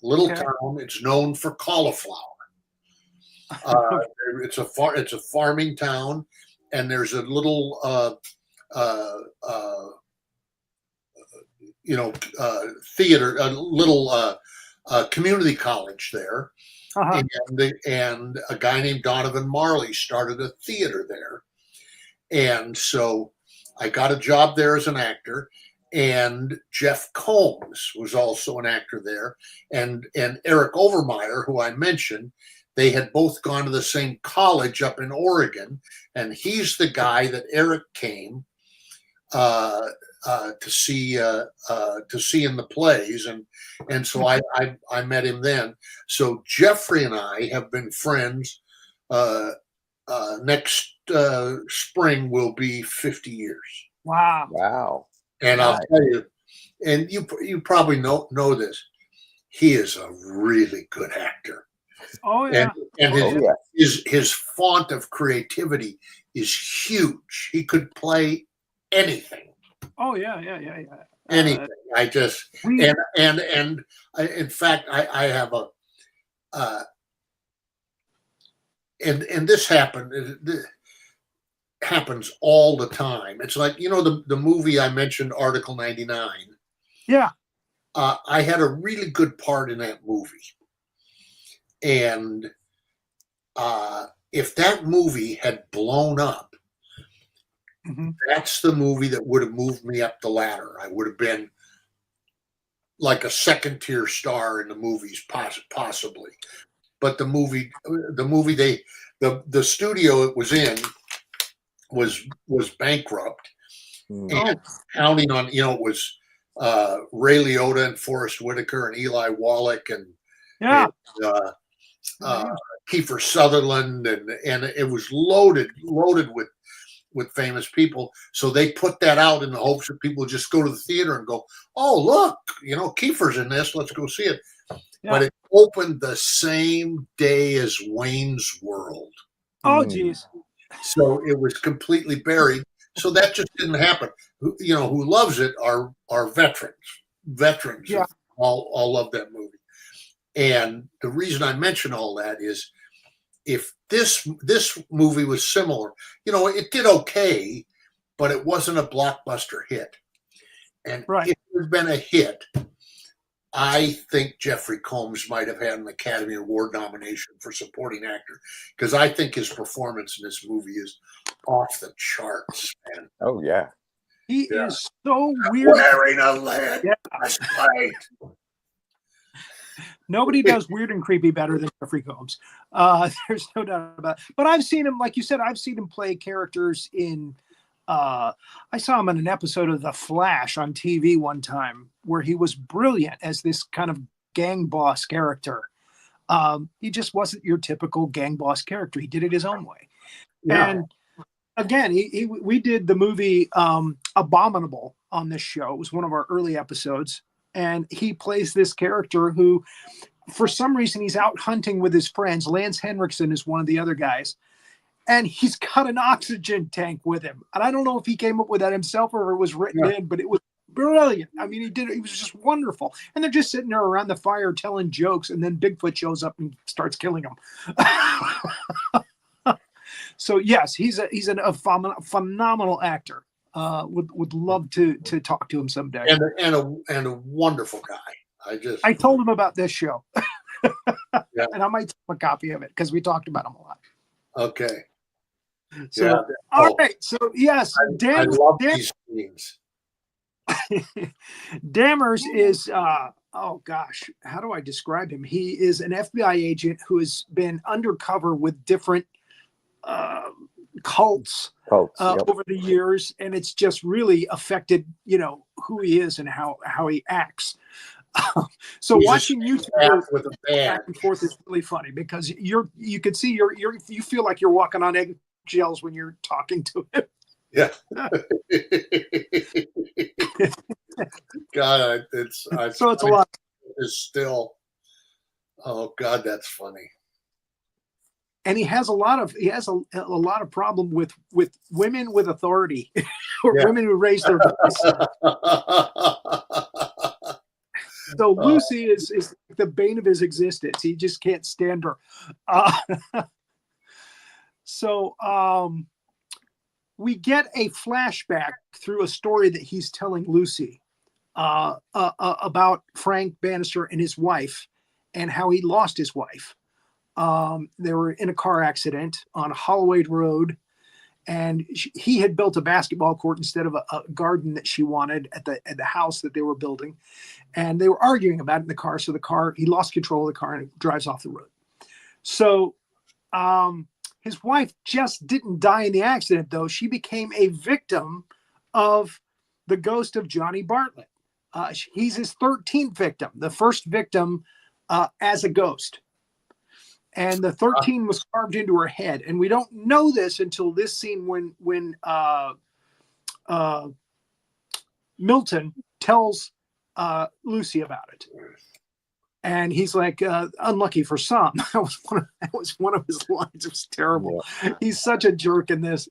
Little town. It's known for cauliflower. It's a farming town, and there's a little theater, a little community college there. And a guy named Donovan Marley started a theater there. And so I got a job there as an actor, and Jeff Combs was also an actor there. And Eric Overmyer, who I mentioned, they had both gone to the same college up in Oregon. And he's the guy that Eric came to see in the plays, and so I met him then. So Jeffrey and I have been friends. Next spring will be 50 years. Wow! And I'll tell you, and you probably know this. He is a really good actor. Oh yeah. And his font of creativity is huge. He could play anything. Oh yeah. Anything. In fact, I have a and this happens all the time. It's like, the movie I mentioned, Article 99. Yeah. I had a really good part in that movie. And if that movie had blown up, that's the movie that would have moved me up the ladder. I would have been like a second-tier star in the movies, possibly. But the studio it was in was bankrupt, and counting on, it was Ray Liotta and Forrest Whitaker and Eli Wallach and Kiefer Sutherland, and it was loaded with famous people. So they put that out in the hopes that people would just go to the theater and go, "Oh, look, Kiefer's in this. Let's go see it." Yeah. But it opened the same day as Wayne's World. Oh, geez. So it was completely buried. So that just didn't happen. Who loves it are veterans. Veterans all love that movie. And the reason I mention all that is, if this movie was similar, it did okay, but it wasn't a blockbuster hit. And if it had been a hit, I think Jeffrey Combs might have had an Academy Award nomination for supporting actor, because I think his performance in this movie is off the charts, man. Oh yeah. He is so weird. Wearing a lead breastplate. Nobody does weird and creepy better than Jeffrey Combs. There's no doubt about it. But I've seen him, like you said, I've seen him play characters in. I saw him in an episode of The Flash on TV one time, where he was brilliant as this kind of gang boss character. He just wasn't your typical gang boss character. He did it his own way. Yeah. And again, we did the movie Abominable on this show. It was one of our early episodes, and he plays this character who, for some reason, he's out hunting with his friends. Lance Henriksen is one of the other guys, and he's got an oxygen tank with him. And I don't know if he came up with that himself or it was written in, but it was brilliant. I mean, he was just wonderful. And they're just sitting there around the fire telling jokes, and then Bigfoot shows up and starts killing them. So yes, he's a phenomenal actor. Would love to talk to him someday. And a wonderful guy. I told him about this show. Yeah. And I might have a copy of it because we talked about him a lot. Okay. So, yeah. All right. So yes, I love these scenes. Dammers is oh gosh, how do I describe him? He is an FBI agent who has been undercover with different cults over the years, and it's just really affected, who he is and how he acts. So he's watching YouTube with a back and forth is really funny because you can see you feel like you're walking on eggshells when you're talking to him. Yeah. God, it's a lot. Is still. Oh God, that's funny. And he has a lot of problem with women with authority or women who raise their voice. So Lucy is the bane of his existence. He just can't stand her. So we get a flashback through a story that he's telling Lucy about Frank Bannister and his wife and how he lost his wife. They were in a car accident on Holloway Road, and he had built a basketball court instead of a garden that she wanted at the house that they were building. And they were arguing about it in the car. So he lost control of the car and it drives off the road. So his wife just didn't die in the accident, though. She became a victim of the ghost of Johnny Bartlett. He's his 13th victim, the first victim as a ghost. And the 13 was carved into her head. And we don't know this until this scene when Milton tells Lucy about it. And he's like, unlucky for some. That was one of his lines. It was terrible. Yeah. He's such a jerk in this.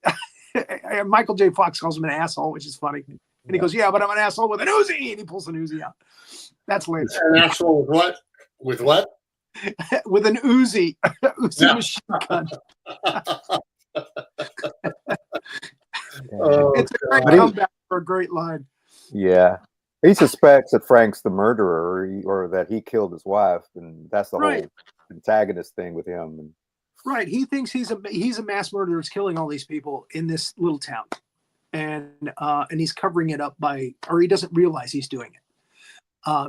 Michael J. Fox calls him an asshole, which is funny. And he goes, yeah, but I'm an asshole with an Uzi. And he pulls an Uzi out. That's hilarious. An asshole with what? With what? With an Uzi. Uzi machine gun. It's a great comeback for a great line. Yeah. He suspects that Frank's the murderer or that he killed his wife, and that's the whole antagonist thing with him. Right. He thinks he's a mass murderer who's killing all these people in this little town. And he's covering it up or he doesn't realize he's doing it.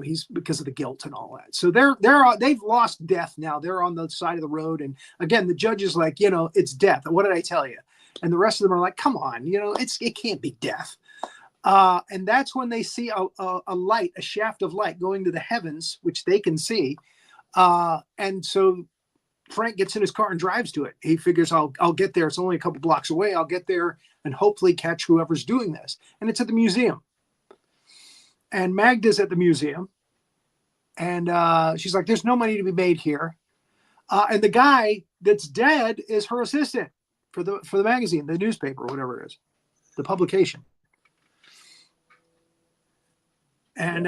He's because of the guilt and all that. So they've lost death now. They're on the side of the road. And again, the judge is like, it's death. What did I tell you? And the rest of them are like, come on, it can't be death. And that's when they see a light, a shaft of light going to the heavens, which they can see. And so Frank gets in his car and drives to it. He figures I'll get there. It's only a couple blocks away. I'll get there and hopefully catch whoever's doing this. And it's at the museum. And Magda's at the museum. And she's like, there's no money to be made here. And the guy that's dead is her assistant for the magazine, the newspaper, whatever it is, the publication. And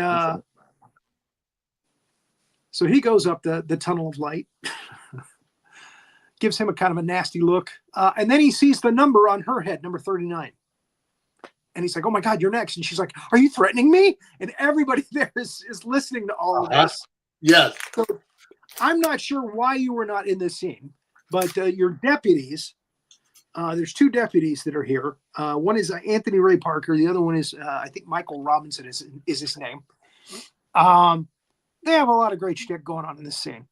so he goes up the tunnel of light, gives him a kind of a nasty look. And then he sees the number on her head, number 39. And he's like, oh my God, you're next. And she's like, are you threatening me? And everybody there is listening to all of this. Yes. So I'm not sure why you were not in this scene, but your deputies, there's two deputies that are here. One is Anthony Ray Parker. The other one is, I think Michael Robinson is his name. They have a lot of great shit going on in this scene.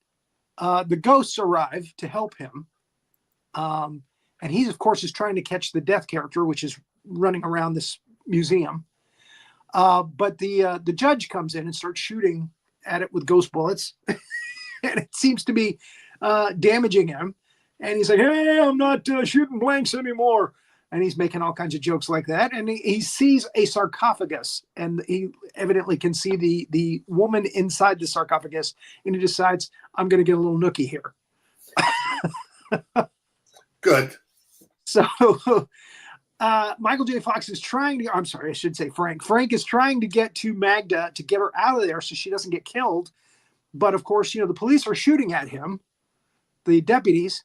The ghosts arrive to help him. And he, of course, is trying to catch the death character, which is running around this museum. But the judge comes in and starts shooting at it with ghost bullets. And it seems to be damaging him. And he's like, hey, I'm not shooting blanks anymore. and he's making all kinds of jokes like that. And he sees a sarcophagus, and he evidently can see the woman inside the sarcophagus, and he decides, I'm going to get a little nookie here. Good. So Michael J. Fox is trying to, I'm sorry, I should say Frank. Frank is trying to get to Magda to get her out of there so she doesn't get killed. But of course, the police are shooting at him, the deputies.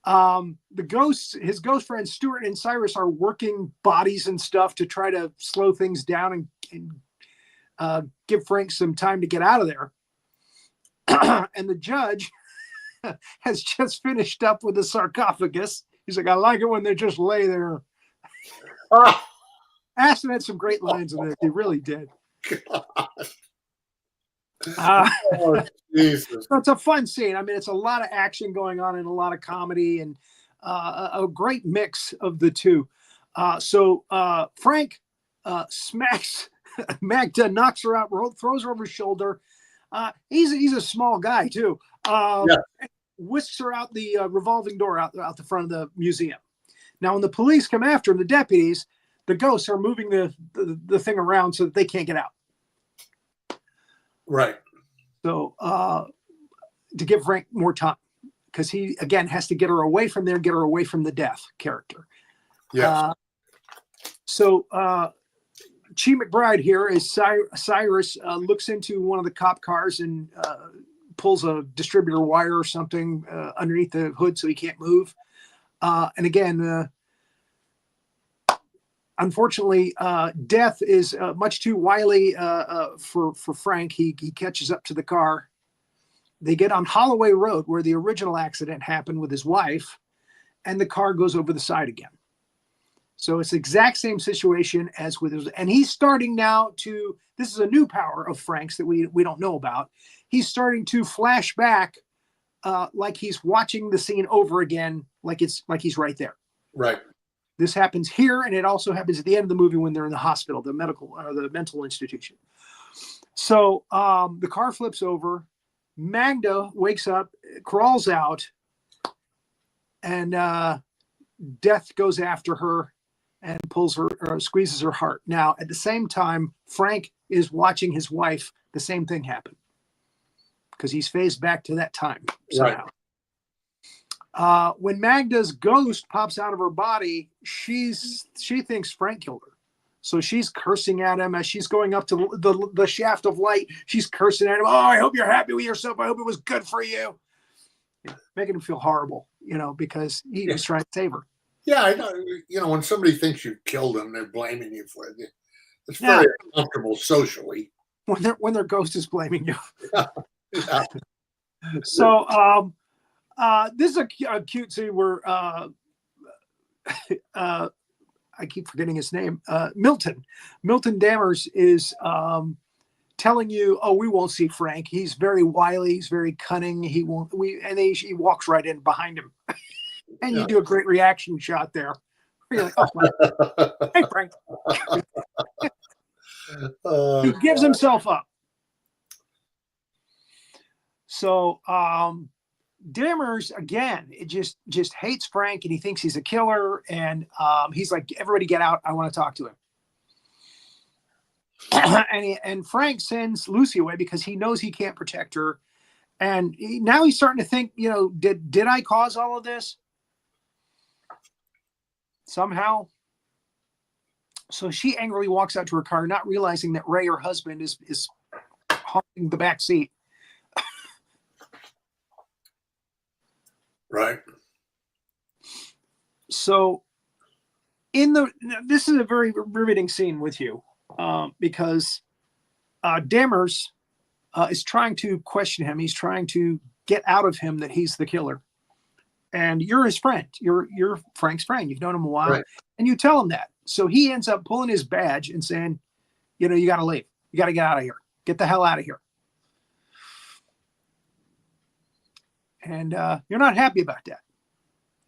The ghosts, his ghost friends Stuart and Cyrus, are working bodies and stuff to try to slow things down and give Frank some time to get out of there. And the judge has just finished up with the sarcophagus. He's like, I like it when they just lay there. Aston had some great lines in this. He really did. Oh, Jesus. So it's a fun scene. I mean, it's a lot of action going on and a lot of comedy, and a great mix of the two. So Frank smacks Magda, knocks her out, throws her over his shoulder. He's a small guy too. Whisks her out the revolving door out the front of the museum. Now, when the police come after him, the deputies, the ghosts are moving the thing around so that they can't get out. Right. So to give Frank more time, because he, again, has to get her away from there, get her away from the death character. Yeah. So Chi McBride here is Cyrus looks into one of the cop cars and pulls a distributor wire or something underneath the hood so he can't move. And again, unfortunately, Death is much too wily for Frank. He catches up to the car. They get on Holloway Road where the original accident happened with his wife, and the car goes over the side again. So it's the exact same situation as with his, and he's starting now to, this is a new power of Frank's that we don't know about. He's starting to flash back like he's watching the scene over again, like he's right there. Right. This happens here, and it also happens at the end of the movie when they're in the hospital, the mental institution. So the car flips over. Magda wakes up, crawls out, and Death goes after her and pulls her, or squeezes her heart. Now, at the same time, Frank is watching his wife. The same thing happen because he's phased back to that time somehow. Right. When Magda's ghost pops out of her body, she thinks Frank killed her. So she's cursing at him as she's going up to the shaft of light. She's cursing at him. Oh, I hope you're happy with yourself. I hope it was good for you. Making him feel horrible, because he was trying to save her. Yeah, I know. When somebody thinks you killed them, they're blaming you for it. It's very uncomfortable socially. When their ghost is blaming you. Yeah. So this is a cute scene where I keep forgetting his name. Milton Dammers is telling you, "Oh, we won't see Frank. He's very wily. He's very cunning. He won't." He walks right in behind him, and you do a great reaction shot there. You're like, "Oh, hey, Frank." He gives himself up. So Dammers, again, it just hates Frank, and he thinks he's a killer, and he's like, everybody get out, I want to talk to him. and Frank sends Lucy away because he knows he can't protect her, and now he's starting to think, did I cause all of this somehow? So she angrily walks out to her car, not realizing that Ray, her husband, is haunting the back seat. Right. So this is a very riveting scene with you because Dammers is trying to question him. He's trying to get out of him that he's the killer. And you're his friend. You're Frank's friend. You've known him a while. Right. And you tell him that. So he ends up pulling his badge and saying, you got to leave. You got to get out of here. Get the hell out of here. And you're not happy about that.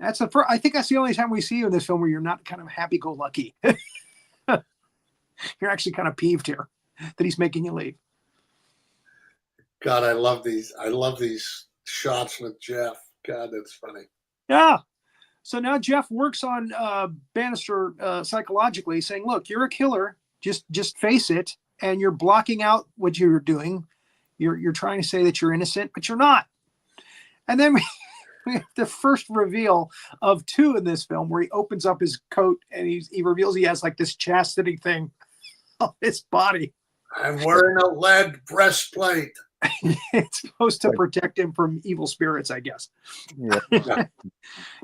I think that's the only time we see you in this film where you're not kind of happy-go-lucky. You're actually kind of peeved here that he's making you leave. God, I love these shots with Jeff. God, that's funny. Yeah. So now Jeff works on Bannister psychologically, saying, "Look, you're a killer. Just face it, and you're blocking out what you're doing. You're trying to say that you're innocent, but you're not." And then we have the first reveal of 2 in this film, where he opens up his coat and he reveals he has like this chastity thing on his body. I'm wearing a lead breastplate. It's supposed to protect him from evil spirits, I guess. Yeah.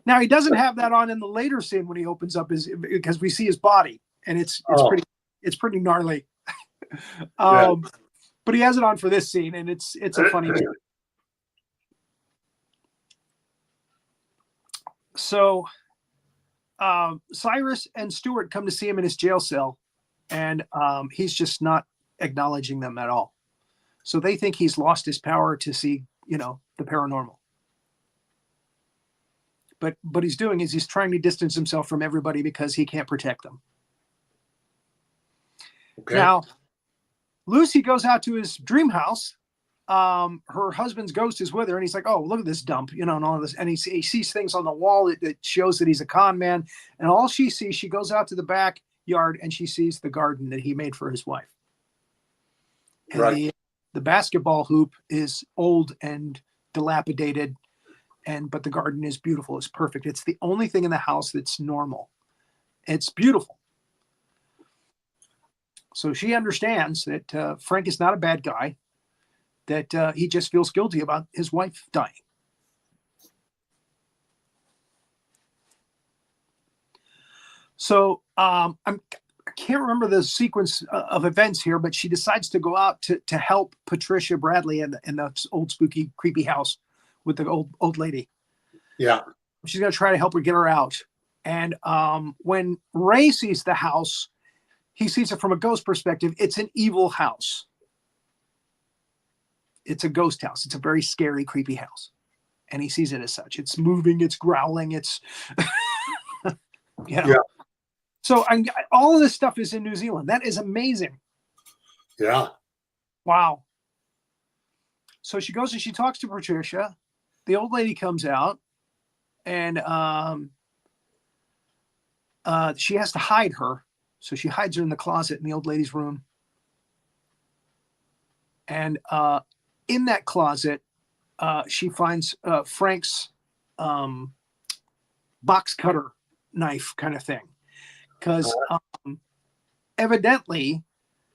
Now he doesn't have that on in the later scene when he opens up because we see his body, and it's pretty gnarly. But he has it on for this scene, and it's a funny scene. So Cyrus and Stewart come to see him in his jail cell, and he's just not acknowledging them at all. So they think he's lost his power to see, the paranormal. But what he's doing is he's trying to distance himself from everybody because he can't protect them. Okay. Now, Lucy goes out to his dream house. Her husband's ghost is with her, and he's like, "Oh, look at this dump," and all of this. And he sees things on the wall that shows that he's a con man. And all she sees, she goes out to the backyard and she sees the garden that he made for his wife. And right. The basketball hoop is old and dilapidated, but the garden is beautiful. It's perfect. It's the only thing in the house that's normal. It's beautiful. So she understands that Frank is not a bad guy, that he just feels guilty about his wife dying. So I can't remember the sequence of events here, but she decides to go out to help Patricia Bradley in the old spooky creepy house with the old lady. Yeah. She's going to try to help her get her out. And when Ray sees the house, he sees it from a ghost perspective. It's an evil house. It's a ghost house. It's a very scary, creepy house. And he sees it as such. It's moving, it's growling, it's Yeah. So all of this stuff is in New Zealand. That is amazing. Yeah. Wow. So she goes and she talks to Patricia. The old lady comes out, and she has to hide her. So she hides her in the closet in the old lady's room. And in that closet, she finds Frank's box cutter knife kind of thing. Because evidently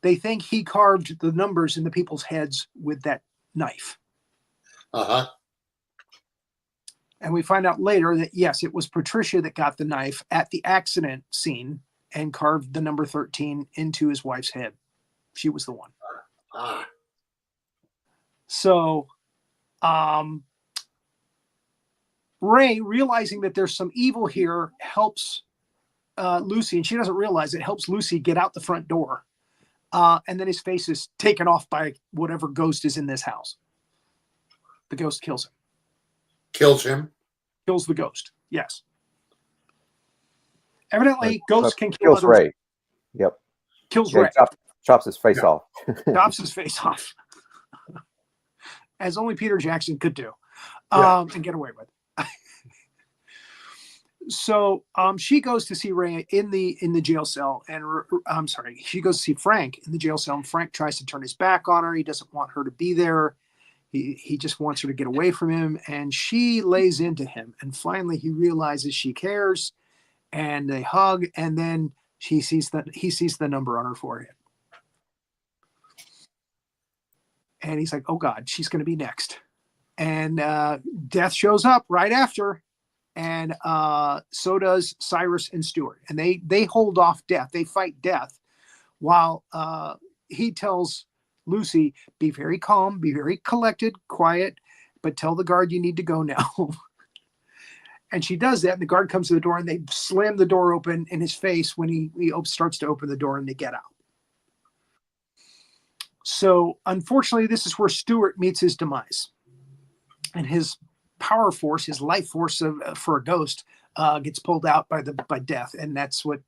they think he carved the numbers in the people's heads with that knife. Uh-huh. And we find out later that, yes, it was Patricia that got the knife at the accident scene and carved the number 13 into his wife's head. She was the one. So Ray, realizing that there's some evil here, helps Lucy, and she doesn't realize it, helps Lucy get out the front door. And then his face is taken off by whatever ghost is in this house. The ghost kills him. Kills him? Kills the ghost, yes. Evidently, ghosts can kill kills Ray. Yep. Kills Ray. Chops his face off. Chops his face off. As only Peter Jackson could do. And get away with. So she goes to see Ray in the jail cell, and she goes to see Frank in the jail cell, and Frank tries to turn his back on her. He doesn't want her to be there. He just wants her to get away from him, and she lays into him. And finally, he realizes she cares, and they hug, and then he sees the number on her forehead, and he's like, "Oh God, she's going to be next." And death shows up right after. And so does Cyrus and Stewart. And they hold off death. They fight death while he tells Lucy, be very calm, be very collected, quiet, but tell the guard you need to go now. And she does that. And the guard comes to the door, and they slam the door open in his face when he starts to open the door, and they get out. So unfortunately, this is where Stewart meets his demise. And his power force, his life force for a ghost, gets pulled out by death, and that's what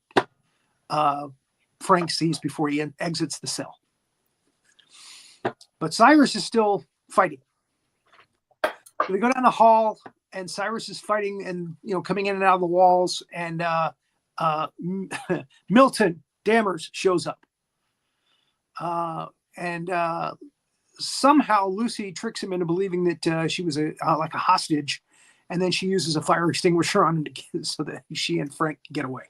Frank sees before he exits the cell. But Cyrus is still fighting. So they go down the hall. and Cyrus is fighting and coming in and out of the walls, and Milton Dammers shows up, and somehow Lucy tricks him into believing that she was like a hostage, and then she uses a fire extinguisher on him so that she and Frank can get away.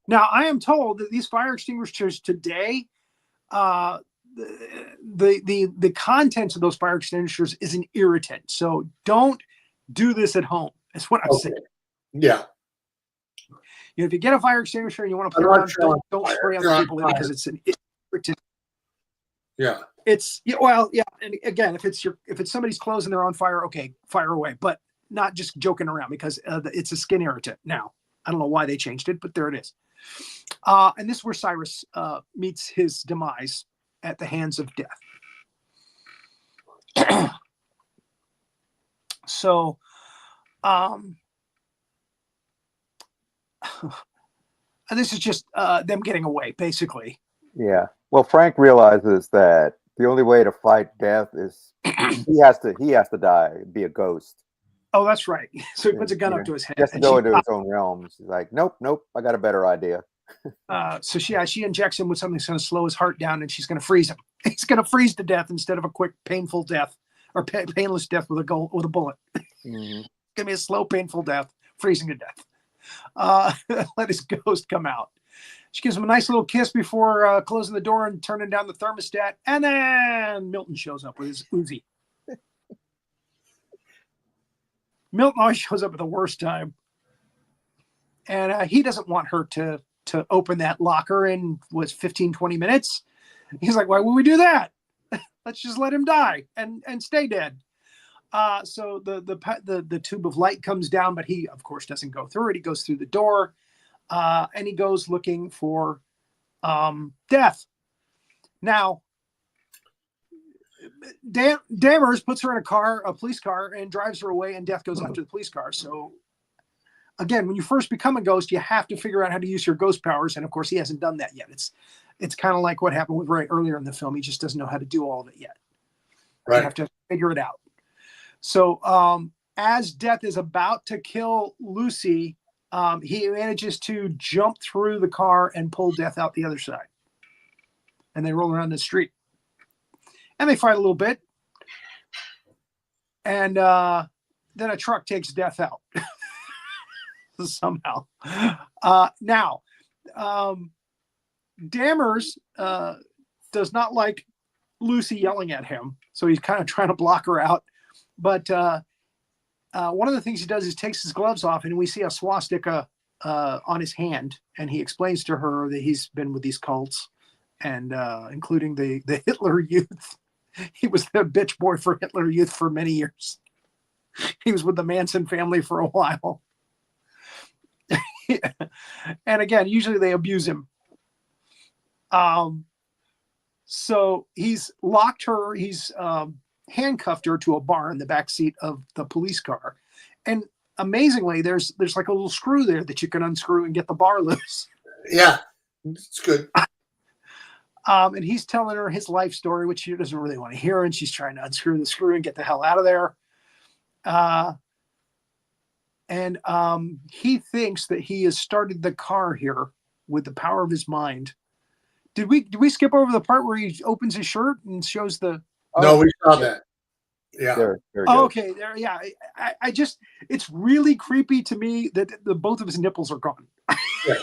Now, I am told that these fire extinguishers today, the contents of those fire extinguishers is an irritant. So don't do this at home. That's what I'm saying. Yeah. If you get a fire extinguisher and you want to play around, don't spray other people in because it's an irritant. Yeah. And again, if it's somebody's clothes and they're on fire, okay, fire away, but not just joking around because it's a skin irritant. Now, I don't know why they changed it, but there it is. And this is where Cyrus meets his demise at the hands of death. So, and this is just them getting away, basically. Yeah. Well, Frank realizes that the only way to fight death is he has to die, be a ghost. Oh, that's right. So he puts a gun up to his head. Just to go into his own realm. She's like, nope, I got a better idea. So she injects him with something that's going to slow his heart down, and she's going to freeze him. He's going to freeze to death instead of a quick, painful death or painless death with a bullet. Mm-hmm. It's going to be a slow, painful death, freezing to death. Let his ghost come out. She gives him a nice little kiss before closing the door and turning down the thermostat. And then Milton shows up with his Uzi. Milton always shows up at the worst time. And he doesn't want her to open that locker in 15, 20 minutes. He's like, why would we do that? Let's just let him die and stay dead. So the tube of light comes down, but he, of course, doesn't go through it. He goes through the door, and he goes looking for death. Now, Dammers puts her in a police car, and drives her away, and Death goes after the police car. So, again, when you first become a ghost, you have to figure out how to use your ghost powers, and of course, he hasn't done that yet. It's kind of like what happened with Ray earlier in the film. He just doesn't know how to do all of it yet. Right. You have to figure it out. So, as Death is about to kill Lucy, he manages to jump through the car and pull Death out the other side. And they roll around the street. And they fight a little bit. And then a truck takes Death out. Somehow. Now, Dammers does not like Lucy yelling at him. So he's kind of trying to block her out. But one of the things he does is takes his gloves off, and we see a swastika on his hand. And he explains to her that he's been with these cults, and including the Hitler Youth. He was the bitch boy for Hitler Youth for many years. He was with the Manson family for a while. And again, usually they abuse him. So he's locked her. He's handcuffed her to a bar in the back seat of the police car. And amazingly, there's like a little screw there that you can unscrew and get the bar loose. Yeah, it's good. And he's telling her his life story, which she doesn't really want to hear. And she's trying to unscrew the screw and get the hell out of there. And he thinks that he has started the car here with the power of his mind. Did we skip over the part where he opens his shirt and shows the? No, we saw that. Yeah. There okay. There. Yeah. I just, it's really creepy to me that both of his nipples are gone. Yeah.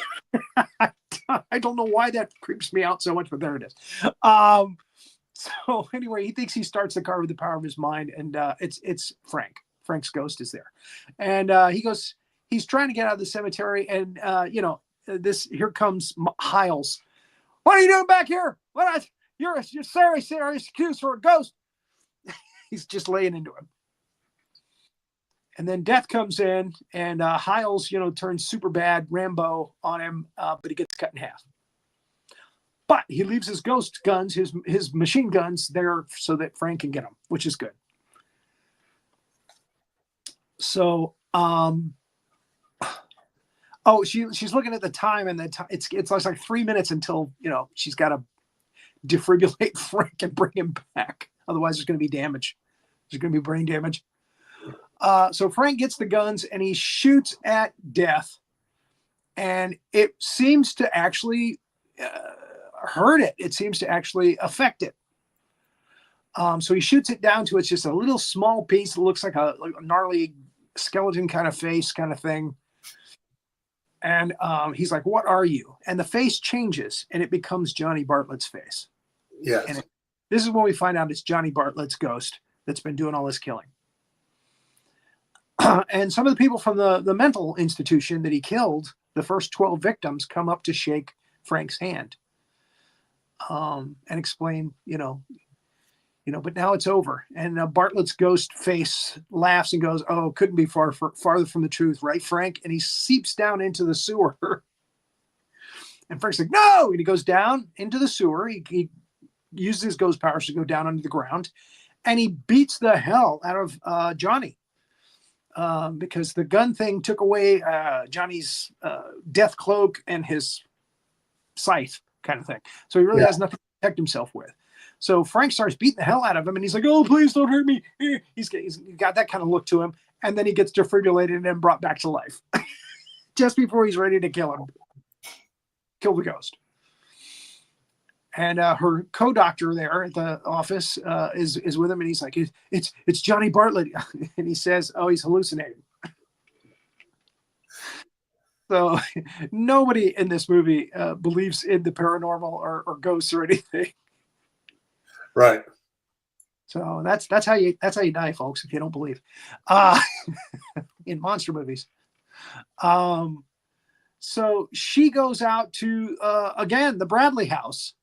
I don't know why that creeps me out so much, but there it is. So anyway, he thinks he starts the car with the power of his mind, and it's Frank. Frank's ghost is there, and he's trying to get out of the cemetery, and here comes Hiles. What are you doing back here? You're serious excuse for a ghost. He's just laying into him. And then Death comes in, and Hiles, turns super bad Rambo on him, but he gets cut in half. But he leaves his ghost guns, his machine guns there so that Frank can get them, which is good. So, she's looking at the time, and it's like 3 minutes until she's got to defibrillate Frank and bring him back. Otherwise, there's going to be damage. There's going to be brain damage. So Frank gets the guns and he shoots at Death, and it seems to actually hurt it. It seems to actually affect it. So he shoots it down to it's just a little small piece that looks like a gnarly skeleton kind of face kind of thing. And he's like, "What are you?" And the face changes and it becomes Johnny Bartlett's face. Yes. And this is when we find out it's Johnny Bartlett's ghost that's been doing all this killing. And some of the people from the mental institution that he killed, the first 12 victims, come up to shake Frank's hand and explain, but now it's over. And Bartlett's ghost face laughs and goes, "Oh, couldn't be farther from the truth, right, Frank?" And he seeps down into the sewer. And Frank's like, "No!" And he goes down into the sewer. He uses his ghost powers to go down under the ground. And he beats the hell out of Johnny. Because the gun thing took away Johnny's death cloak and his scythe kind of thing. So he really has nothing to protect himself with. So Frank starts beating the hell out of him, and he's like, "Oh, please don't hurt me." He's got that kind of look to him. And then he gets defibrillated and then brought back to life just before he's ready to kill the ghost. And her co-doctor there at the office is with him, and he's like, "It's Johnny Bartlett," and he says, "Oh, he's hallucinating." So nobody in this movie believes in the paranormal or ghosts or anything. Right. So that's how you die, folks, if you don't believe in monster movies. So she goes out to again the Bradley house.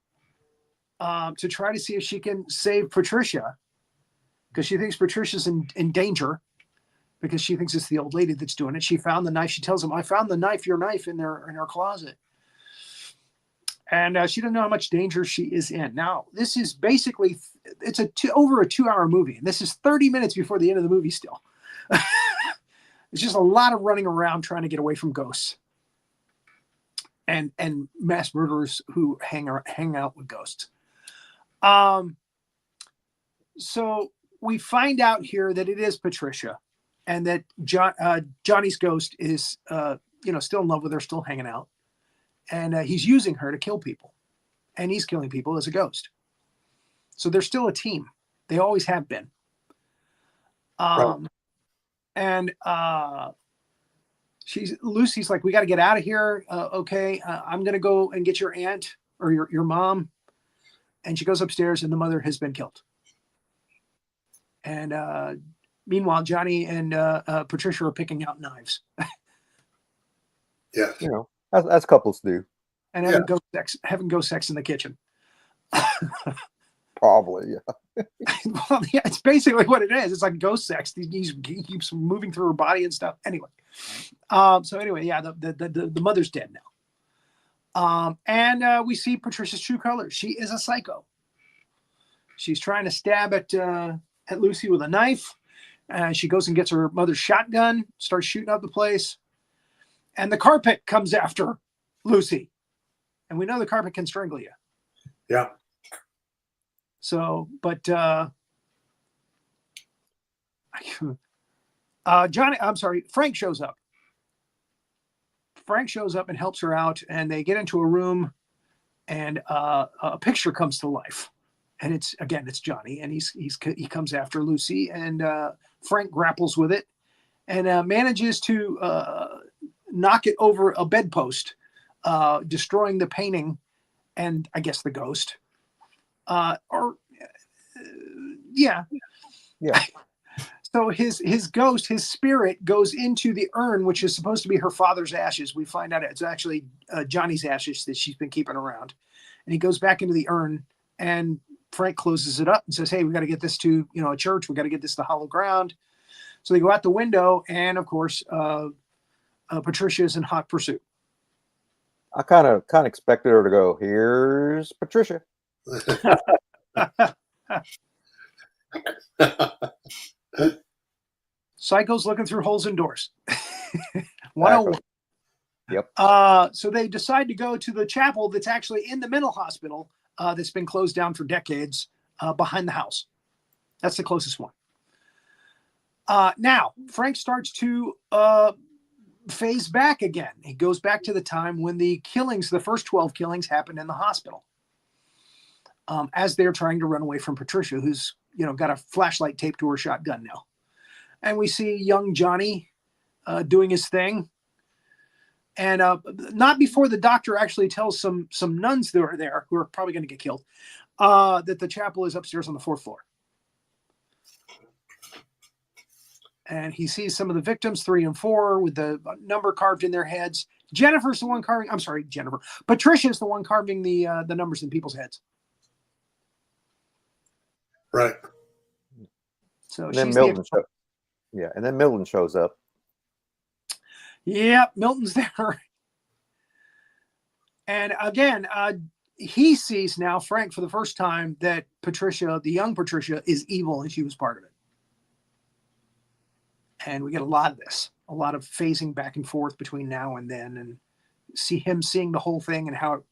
To try to see if she can save Patricia, because she thinks Patricia's in danger, because she thinks it's the old lady that's doing it. She found the knife. She tells him, "I found your knife in her closet." And she doesn't know how much danger she is in. Now, this is basically, it's over a 2-hour movie. And this is 30 minutes before the end of the movie still. It's just a lot of running around trying to get away from ghosts. And mass murderers who hang out with ghosts. So we find out here that it is Patricia, and that Johnny's ghost is, still in love with her, still hanging out, and he's using her to kill people, and he's killing people as a ghost. So they're still a team. They always have been. Right. And Lucy's like, "We got to get out of here. Okay, I'm gonna go and get your aunt or your mom." And she goes upstairs, and the mother has been killed. And meanwhile, Johnny and Patricia are picking out knives. Yeah, as couples do. And having ghost sex in the kitchen. Probably, yeah. Well, yeah, it's basically what it is. It's like ghost sex. He keeps moving through her body and stuff. Anyway, the mother's dead now. And we see Patricia's true colors. She is a psycho. She's trying to stab at Lucy with a knife. She goes and gets her mother's shotgun, starts shooting up the place. And the carpet comes after Lucy. And we know the carpet can strangle you. Yeah. So, but Frank shows up. Frank shows up and helps her out, and they get into a room, and a picture comes to life, and it's Johnny, and he comes after Lucy, and Frank grapples with it, and manages to knock it over a bedpost, destroying the painting, and I guess the ghost, yeah. So his ghost, his spirit, goes into the urn, which is supposed to be her father's ashes. We find out it's actually Johnny's ashes that she's been keeping around. And he goes back into the urn, and Frank closes it up and says, "Hey, we got to get this to a church. We got to get this to hollow ground." So they go out the window, and of course, Patricia is in hot pursuit. I kind of expected her to go, "Here's Patricia." Psychos looking through holes in doors. 101. Yep. So they decide to go to the chapel that's actually in the mental hospital that's been closed down for decades behind the house. That's the closest one. Now, Frank starts to phase back again. He goes back to the time when the first 12 killings happened in the hospital. As they're trying to run away from Patricia, who's, got a flashlight taped to her shotgun now. And we see young Johnny doing his thing. And not before the doctor actually tells some nuns that are there, who are probably going to get killed, that the chapel is upstairs on the 4th floor. And he sees some of the victims, 3 and 4, with the number carved in their heads. Jennifer's the one carving. I'm sorry, Jennifer. Patricia's the one carving the numbers in people's heads. Right. So and then Milton and then Milton shows up. Yeah, Milton's there. And again, he sees now, Frank, for the first time, that Patricia, the young Patricia, is evil and she was part of it. And we get a lot of this, a lot of phasing back and forth between now and then, and see him seeing the whole thing and how it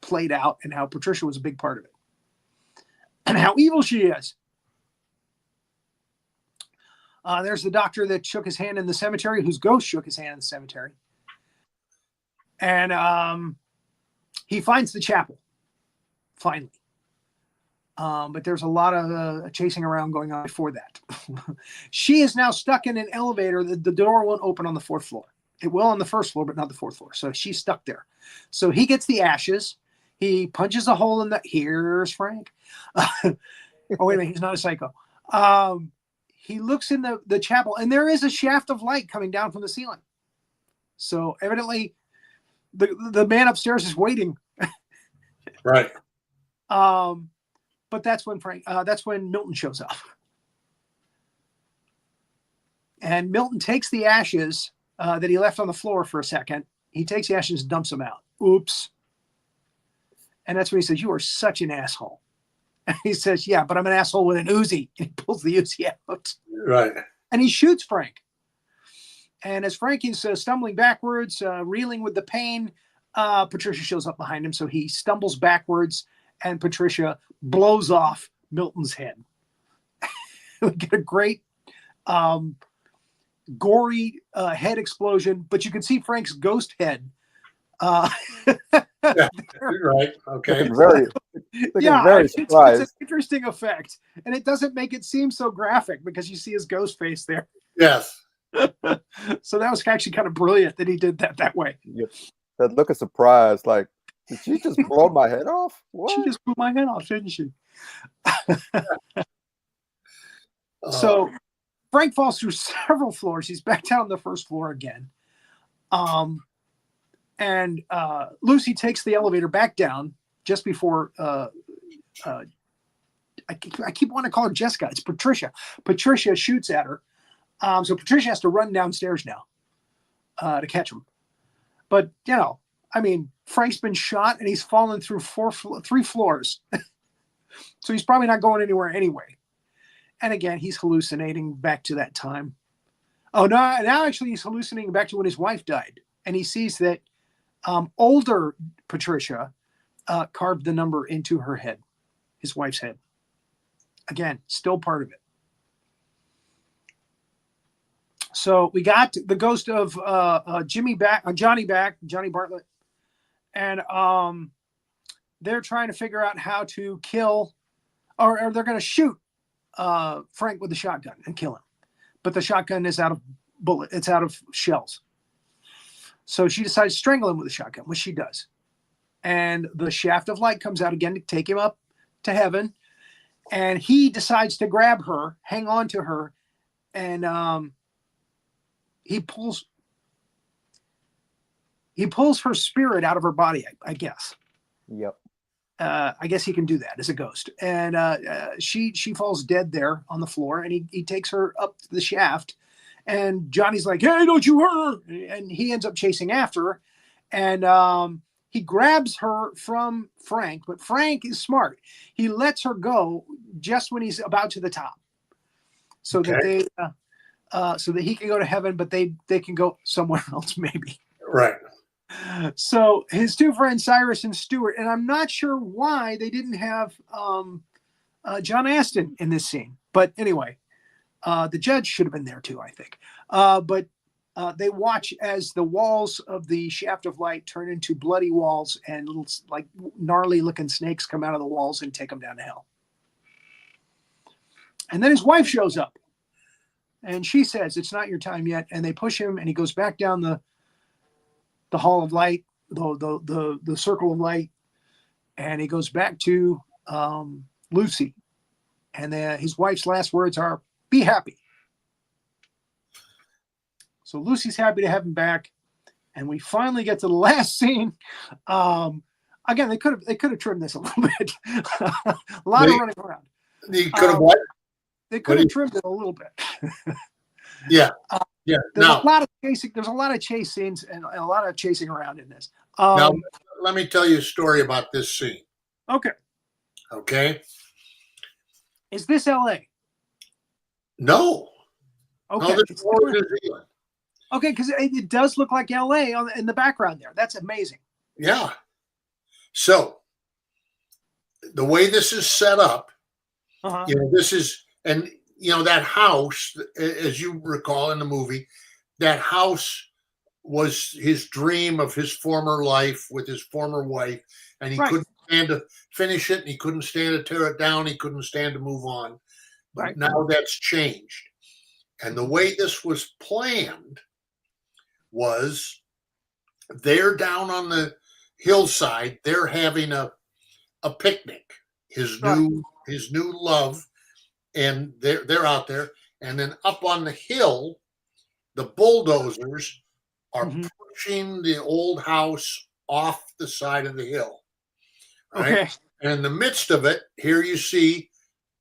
played out and how Patricia was a big part of it and how evil she is. There's the doctor that shook his hand in the cemetery, whose ghost shook his hand in the cemetery. And he finds the chapel, finally. But there's a lot of chasing around going on before that. She is now stuck in an elevator. The door won't open on the 4th floor. It will on the 1st floor, but not the 4th floor. So she's stuck there. So he gets the ashes. He punches a hole in the... Here's Frank. Oh, wait a minute. He's not a psycho. He looks in the chapel, and there is a shaft of light coming down from the ceiling. So evidently, the man upstairs is waiting. Right. But that's when Milton shows up. And Milton takes the ashes that he left on the floor for a second. He takes the ashes and dumps them out. Oops. And that's when he says, "You are such an asshole." And he says, "Yeah, but I'm an asshole with an Uzi." And he pulls the Uzi out. Right. And he shoots Frank. And as Frank is stumbling backwards, reeling with the pain, Patricia shows up behind him. So he stumbles backwards, and Patricia blows off Milton's head. We get a great gory head explosion, but you can see Frank's ghost head. Yeah, right. Okay. Very it's surprised. an interesting effect, and it doesn't make it seem so graphic because you see his ghost face there. Yes. So that was actually kind of brilliant that he did that way. Yep. That look of surprise, like, did she just blow my head off? What? She just blew my head off, didn't she? So Frank falls through several floors. He's back down on the 1st floor again. And Lucy takes the elevator back down just before I keep wanting to call her Jessica. It's Patricia. Patricia shoots at her. So Patricia has to run downstairs now to catch him. But, Frank's been shot and he's fallen through 3 floors. So he's probably not going anywhere anyway. And again, he's hallucinating back to that time. Oh, no, now actually he's hallucinating back to when his wife died. And he sees that older Patricia carved the number into her head, his wife's head. Again, still part of it. So we got the ghost of Johnny Bartlett. And they're trying to figure out how to kill, or they're going to shoot Frank with the shotgun and kill him. But the shotgun is out of bullet. It's out of shells. So she decides to strangle him with a shotgun, which she does. And the shaft of light comes out again to take him up to heaven. And he decides to grab her, hang on to her, and he pulls her spirit out of her body, I guess. Yep. I guess he can do that as a ghost. And she falls dead there on the floor, and he takes her up the shaft. And Johnny's like, "Hey, don't you hurt her!" And he ends up chasing after her. And he grabs her from Frank, but Frank is smart. He lets her go just when he's about to the top, so that so that he can go to heaven, but they can go somewhere else maybe. Right. So his 2 friends, Cyrus and Stuart, and I'm not sure why they didn't have John Astin in this scene, but anyway, The judge should have been there too, I think. But they watch as the walls of the shaft of light turn into bloody walls, and little like gnarly looking snakes come out of the walls and take them down to hell. And then his wife shows up, and she says, "It's not your time yet." And they push him, and he goes back down the hall of light, the circle of light, and he goes back to Lucy. And his wife's last words are, "Be happy." So Lucy's happy to have him back, and we finally get to the last scene. Again, they could have trimmed this a little bit. A lot of running around. They could have what? They could have trimmed it a little bit. Yeah, yeah. There's a lot of chasing. There's a lot of chase scenes and a lot of chasing around in this. Now, let me tell you a story about this scene. Okay. Okay. Is this L.A.? No. Okay. No, this is New Zealand. Okay, because it does look like L.A. in the background there. That's amazing. Yeah. So the way this is set up, this is, and that house, as you recall in the movie, that house was his dream of his former life with his former wife, and he couldn't stand to finish it, and he couldn't stand to tear it down, he couldn't stand to move on. But now that's changed. And the way this was planned was they're down on the hillside, they're having a picnic, his new love, and they're out there, and then up on the hill, the bulldozers are pushing the old house off the side of the hill. Right? Okay. And in the midst of it, here you see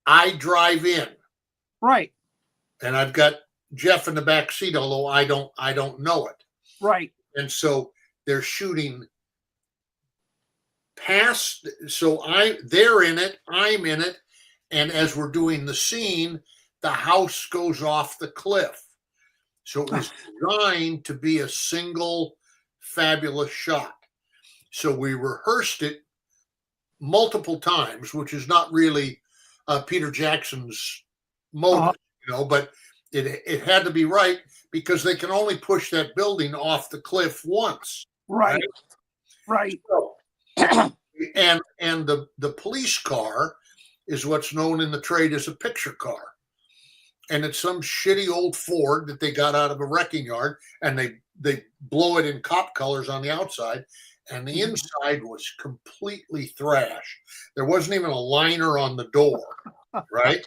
I drive in. Right. And I've got Jeff in the back seat, although I don't know it. Right. And so they're shooting past. So they're in it. I'm in it. And as we're doing the scene, the house goes off the cliff. So it was designed to be a single fabulous shot. So we rehearsed it multiple times, which is not really Peter Jackson's motive, but it had to be right because they can only push that building off the cliff once. Right. So, and the police car is what's known in the trade as a picture car. And it's some shitty old Ford that they got out of a wrecking yard, and they blow it in cop colors on the outside, and the inside was completely thrashed. There wasn't even a liner on the door, right?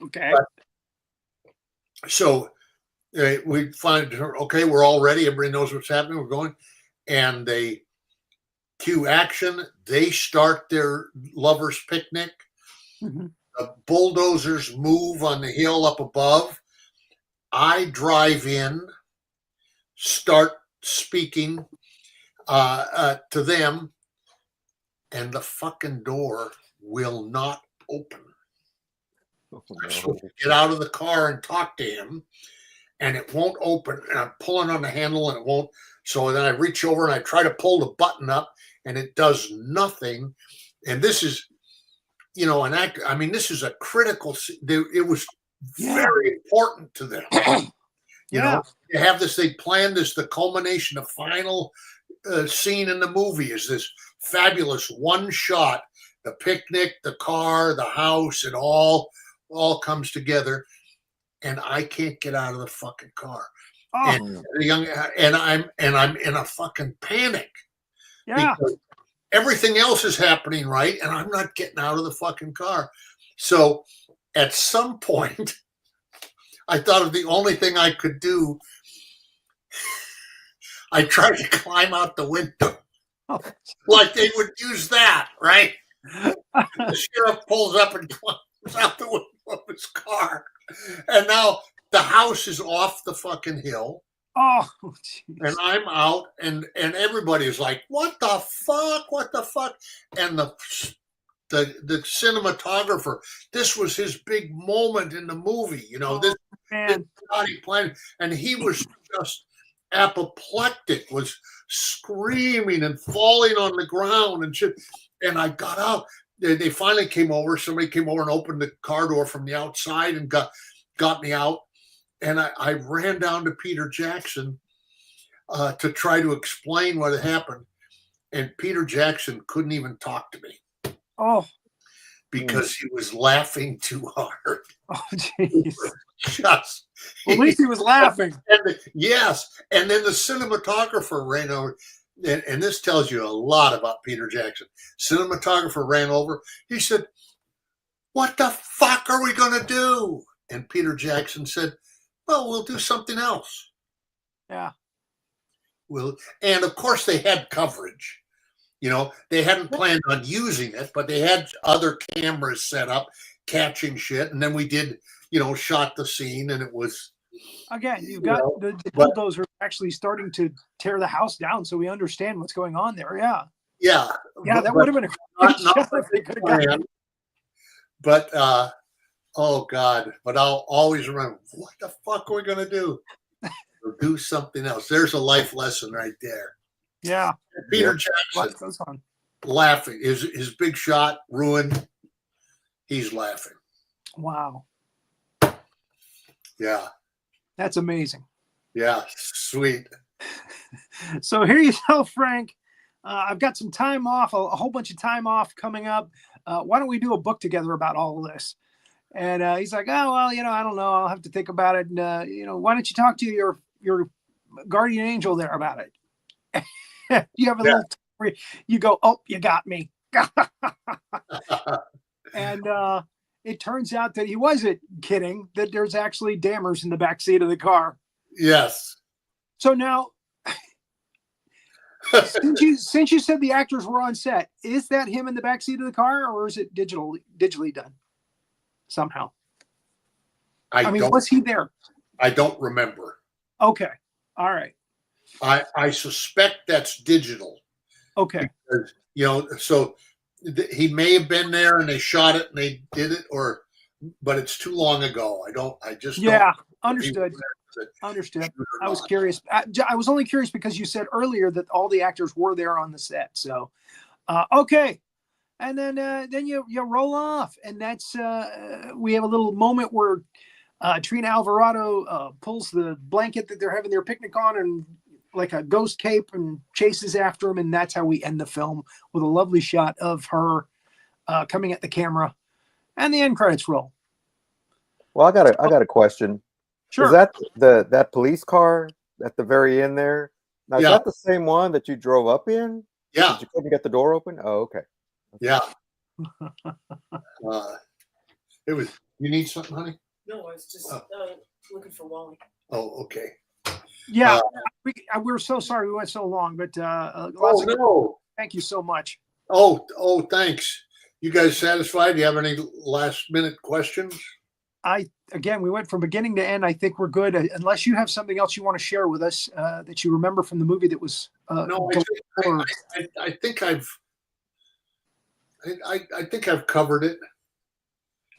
Okay. So we find, okay, we're all ready. Everybody knows what's happening. We're going. And they cue action. They start their lovers' picnic. The bulldozers move on the hill up above. I drive in, start speaking to them, and the fucking door will not open. I'm supposed to get out of the car and talk to him, and it won't open. And I'm pulling on the handle, and it won't. So then I reach over and I try to pull the button up, and it does nothing. And this is, this is a critical. It was very important to them. You know, they have this. They planned this. The culmination, the final scene in the movie is this fabulous one shot. The picnic, the car, the house, it all comes together, and I can't get out of the fucking car. And I'm in a fucking panic. Yeah. Because everything else is happening right, and I'm not getting out of the fucking car. So at some point, I thought of the only thing I could do. I tried to climb out the window. Like they would use that, right? The sheriff pulls up and climbs out the window of his car. And now the house is off the fucking hill. Oh, geez. And I'm out, and everybody's like, what the fuck? What the fuck? And the cinematographer, this was his big moment in the movie, this plan, and he was just apoplectic, was screaming and falling on the ground and shit. And I got out. They finally came over. Somebody came over and opened the car door from the outside and got me out, and I ran down to Peter Jackson to try to explain what had happened. And Peter Jackson couldn't even talk to me. Oh. Because he was laughing too hard. Oh, jeez. Just, at least he was laughing. Yes. And then the cinematographer ran over. And this tells you a lot about Peter Jackson. Cinematographer ran over. He said, "What the fuck are we going to do?" And Peter Jackson said, "Well, we'll do something else." Yeah. And of course they had coverage. They hadn't planned on using it, but they had other cameras set up catching shit. And then we did, shot the scene, and it was. Again, you've got the bulldozer actually starting to tear the house down, so we understand what's going on there. Yeah. Yeah. Yeah, that would have been a great shot if they could have gotten it. But, oh, God. But I'll always remember, what the fuck are we going to do? We'll do something else. There's a life lesson right there. Yeah. Peter Jackson laughing. His big shot ruined. He's laughing. Wow. Yeah. That's amazing. Yeah. Sweet. So here you go, Frank. I've got some time off, a whole bunch of time off coming up. Why don't we do a book together about all of this? And he's like, "Oh, well, I don't know. I'll have to think about it. And, why don't you talk to your guardian angel there about it?" You have a little where you go, "Oh, you got me." And it turns out that he wasn't kidding, that there's actually dammers in the back seat of the car. Yes. So now, since you said the actors were on set, is that him in the back seat of the car, or is it digitally done somehow? I mean, was he there? I don't remember. Okay. All right. I suspect that's digital. Okay. Because, so he may have been there and they shot it and they did it, but it's too long ago. Understood. Understood. I was curious. I was only curious because you said earlier that all the actors were there on the set. So, okay. And then you roll off, and that's we have a little moment where Trina Alvarado pulls the blanket that they're having their picnic on and like a ghost cape and chases after him, and that's how we end the film, with a lovely shot of her coming at the camera, and the end credits roll. Well, I got a question. Sure. Is that that police car at the very end there? Now, is that the same one that you drove up in? Yeah. You couldn't get the door open? Oh, okay. Yeah. It was. You need something, honey? No, I was just looking for Wally. Oh, okay. Yeah, we're so sorry we went so long, but thank you so much. Oh, thanks. You guys satisfied? Do you have any last minute questions? Again, we went from beginning to end. I think we're good, unless you have something else you want to share with us that you remember from the movie that was. No, I think I've covered it.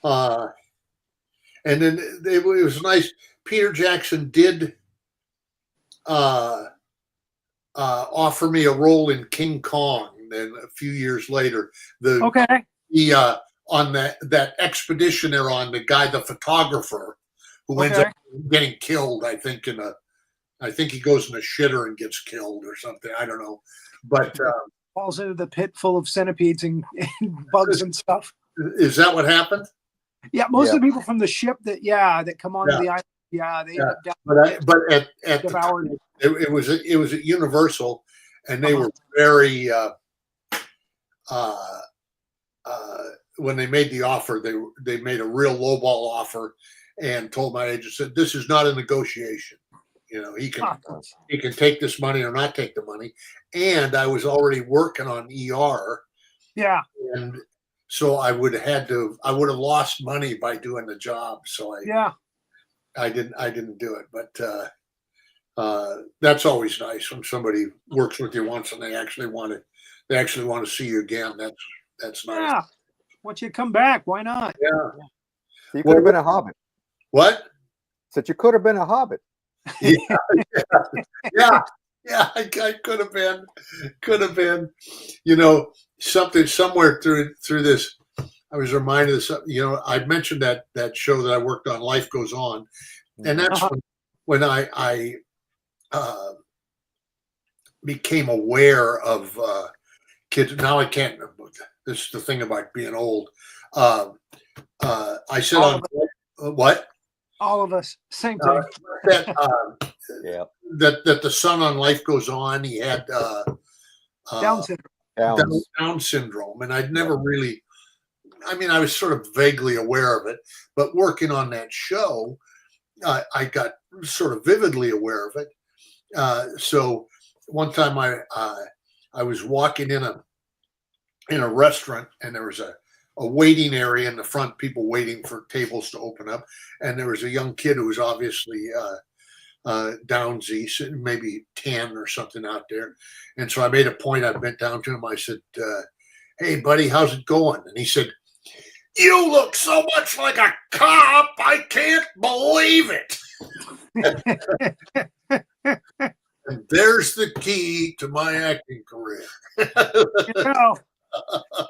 And then it was nice. Peter Jackson did offer me a role in King Kong. Then a few years later, on that expedition they're on, the photographer who ends up getting killed, I think he goes in a shitter and gets killed or something. I don't know, but falls into the pit full of centipedes and bugs and stuff. Is that what happened? Yeah, most of the people from the ship that come onto the island. Yeah, they but at devoured. It was at Universal, and they were very when they made the offer, they made a real lowball offer and told my agent, said, "This is not a negotiation. He can take this money or not take the money." And I was already working on ER. Yeah. And so I would have lost money by doing the job. So I didn't do it. But that's always nice when somebody works with you once and they actually want to see you again. That's nice. Yeah. Once you come back, why not? Yeah. You could have been a hobbit. What? Said you could have been a hobbit. Yeah, I could have been, something somewhere through this. I was reminded of something. I mentioned that show that I worked on, Life Goes On, and that's when I became aware of kids. Now I can't. This is the thing about being old. I said on what? All of us, same thing. That the son on Life Goes On, he had Down syndrome. Down syndrome, and I'd never really. I mean, I was sort of vaguely aware of it, but working on that show, I got sort of vividly aware of it. So one time I was walking in a restaurant, and there was a waiting area in the front, people waiting for tables to open up, and there was a young kid who was obviously Downsy, maybe 10 or something out there. And so I made a point. I bent down to him. I said, "Hey, buddy, how's it going?" And he said, "You look so much like a cop, I can't believe it." And there's the key to my acting career.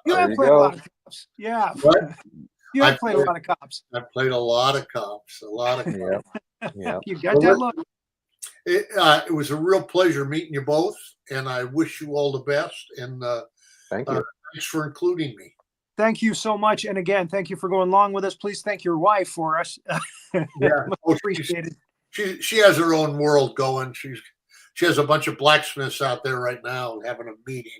You have played a lot of cops. Yeah. What? You have played a lot of cops. I played a lot of cops. Yeah. You got that look. It was a real pleasure meeting you both, and I wish you all the best. And thank you. Thanks for including me. Thank you so much. And again, thank you for going along with us. Please thank your wife for us. Yeah. Appreciated. She has her own world going. She has a bunch of blacksmiths out there right now having a meeting.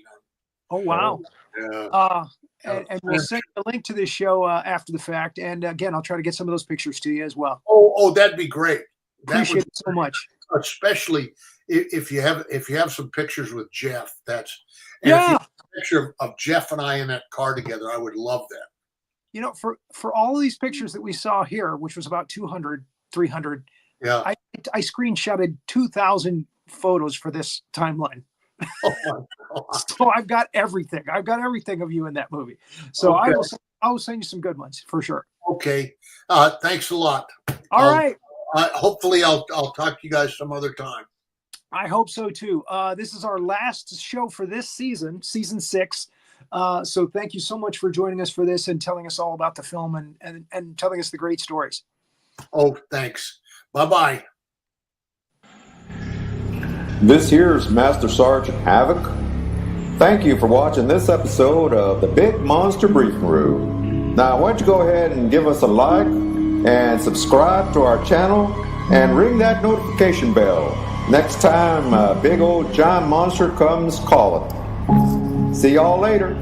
Oh, wow. Yeah. And we'll send a link to this show after the fact. And again, I'll try to get some of those pictures to you as well. Oh, that'd be great. Appreciate it so much. Especially if you have some pictures with Jeff. If you have a picture of Jeff and I in that car together, I would love that. For all of these pictures that we saw here, which was about 200, 300, I screenshotted 2,000 photos for this timeline. Oh my God. So I've got everything. I've got everything of you in that movie. So okay. I will send you some good ones for sure. Okay. Thanks a lot. All right. Hopefully I'll talk to you guys some other time. I hope so too. This is our last show for this season 6. So thank you so much for joining us for this and telling us all about the film and telling us the great stories. Oh, thanks. Bye-bye. This here's Master Sergeant Havoc. Thank you for watching this episode of the Big Monster Briefing Room. Now, why don't you go ahead and give us a like and subscribe to our channel and ring that notification bell next time big old giant monster comes calling. See y'all later.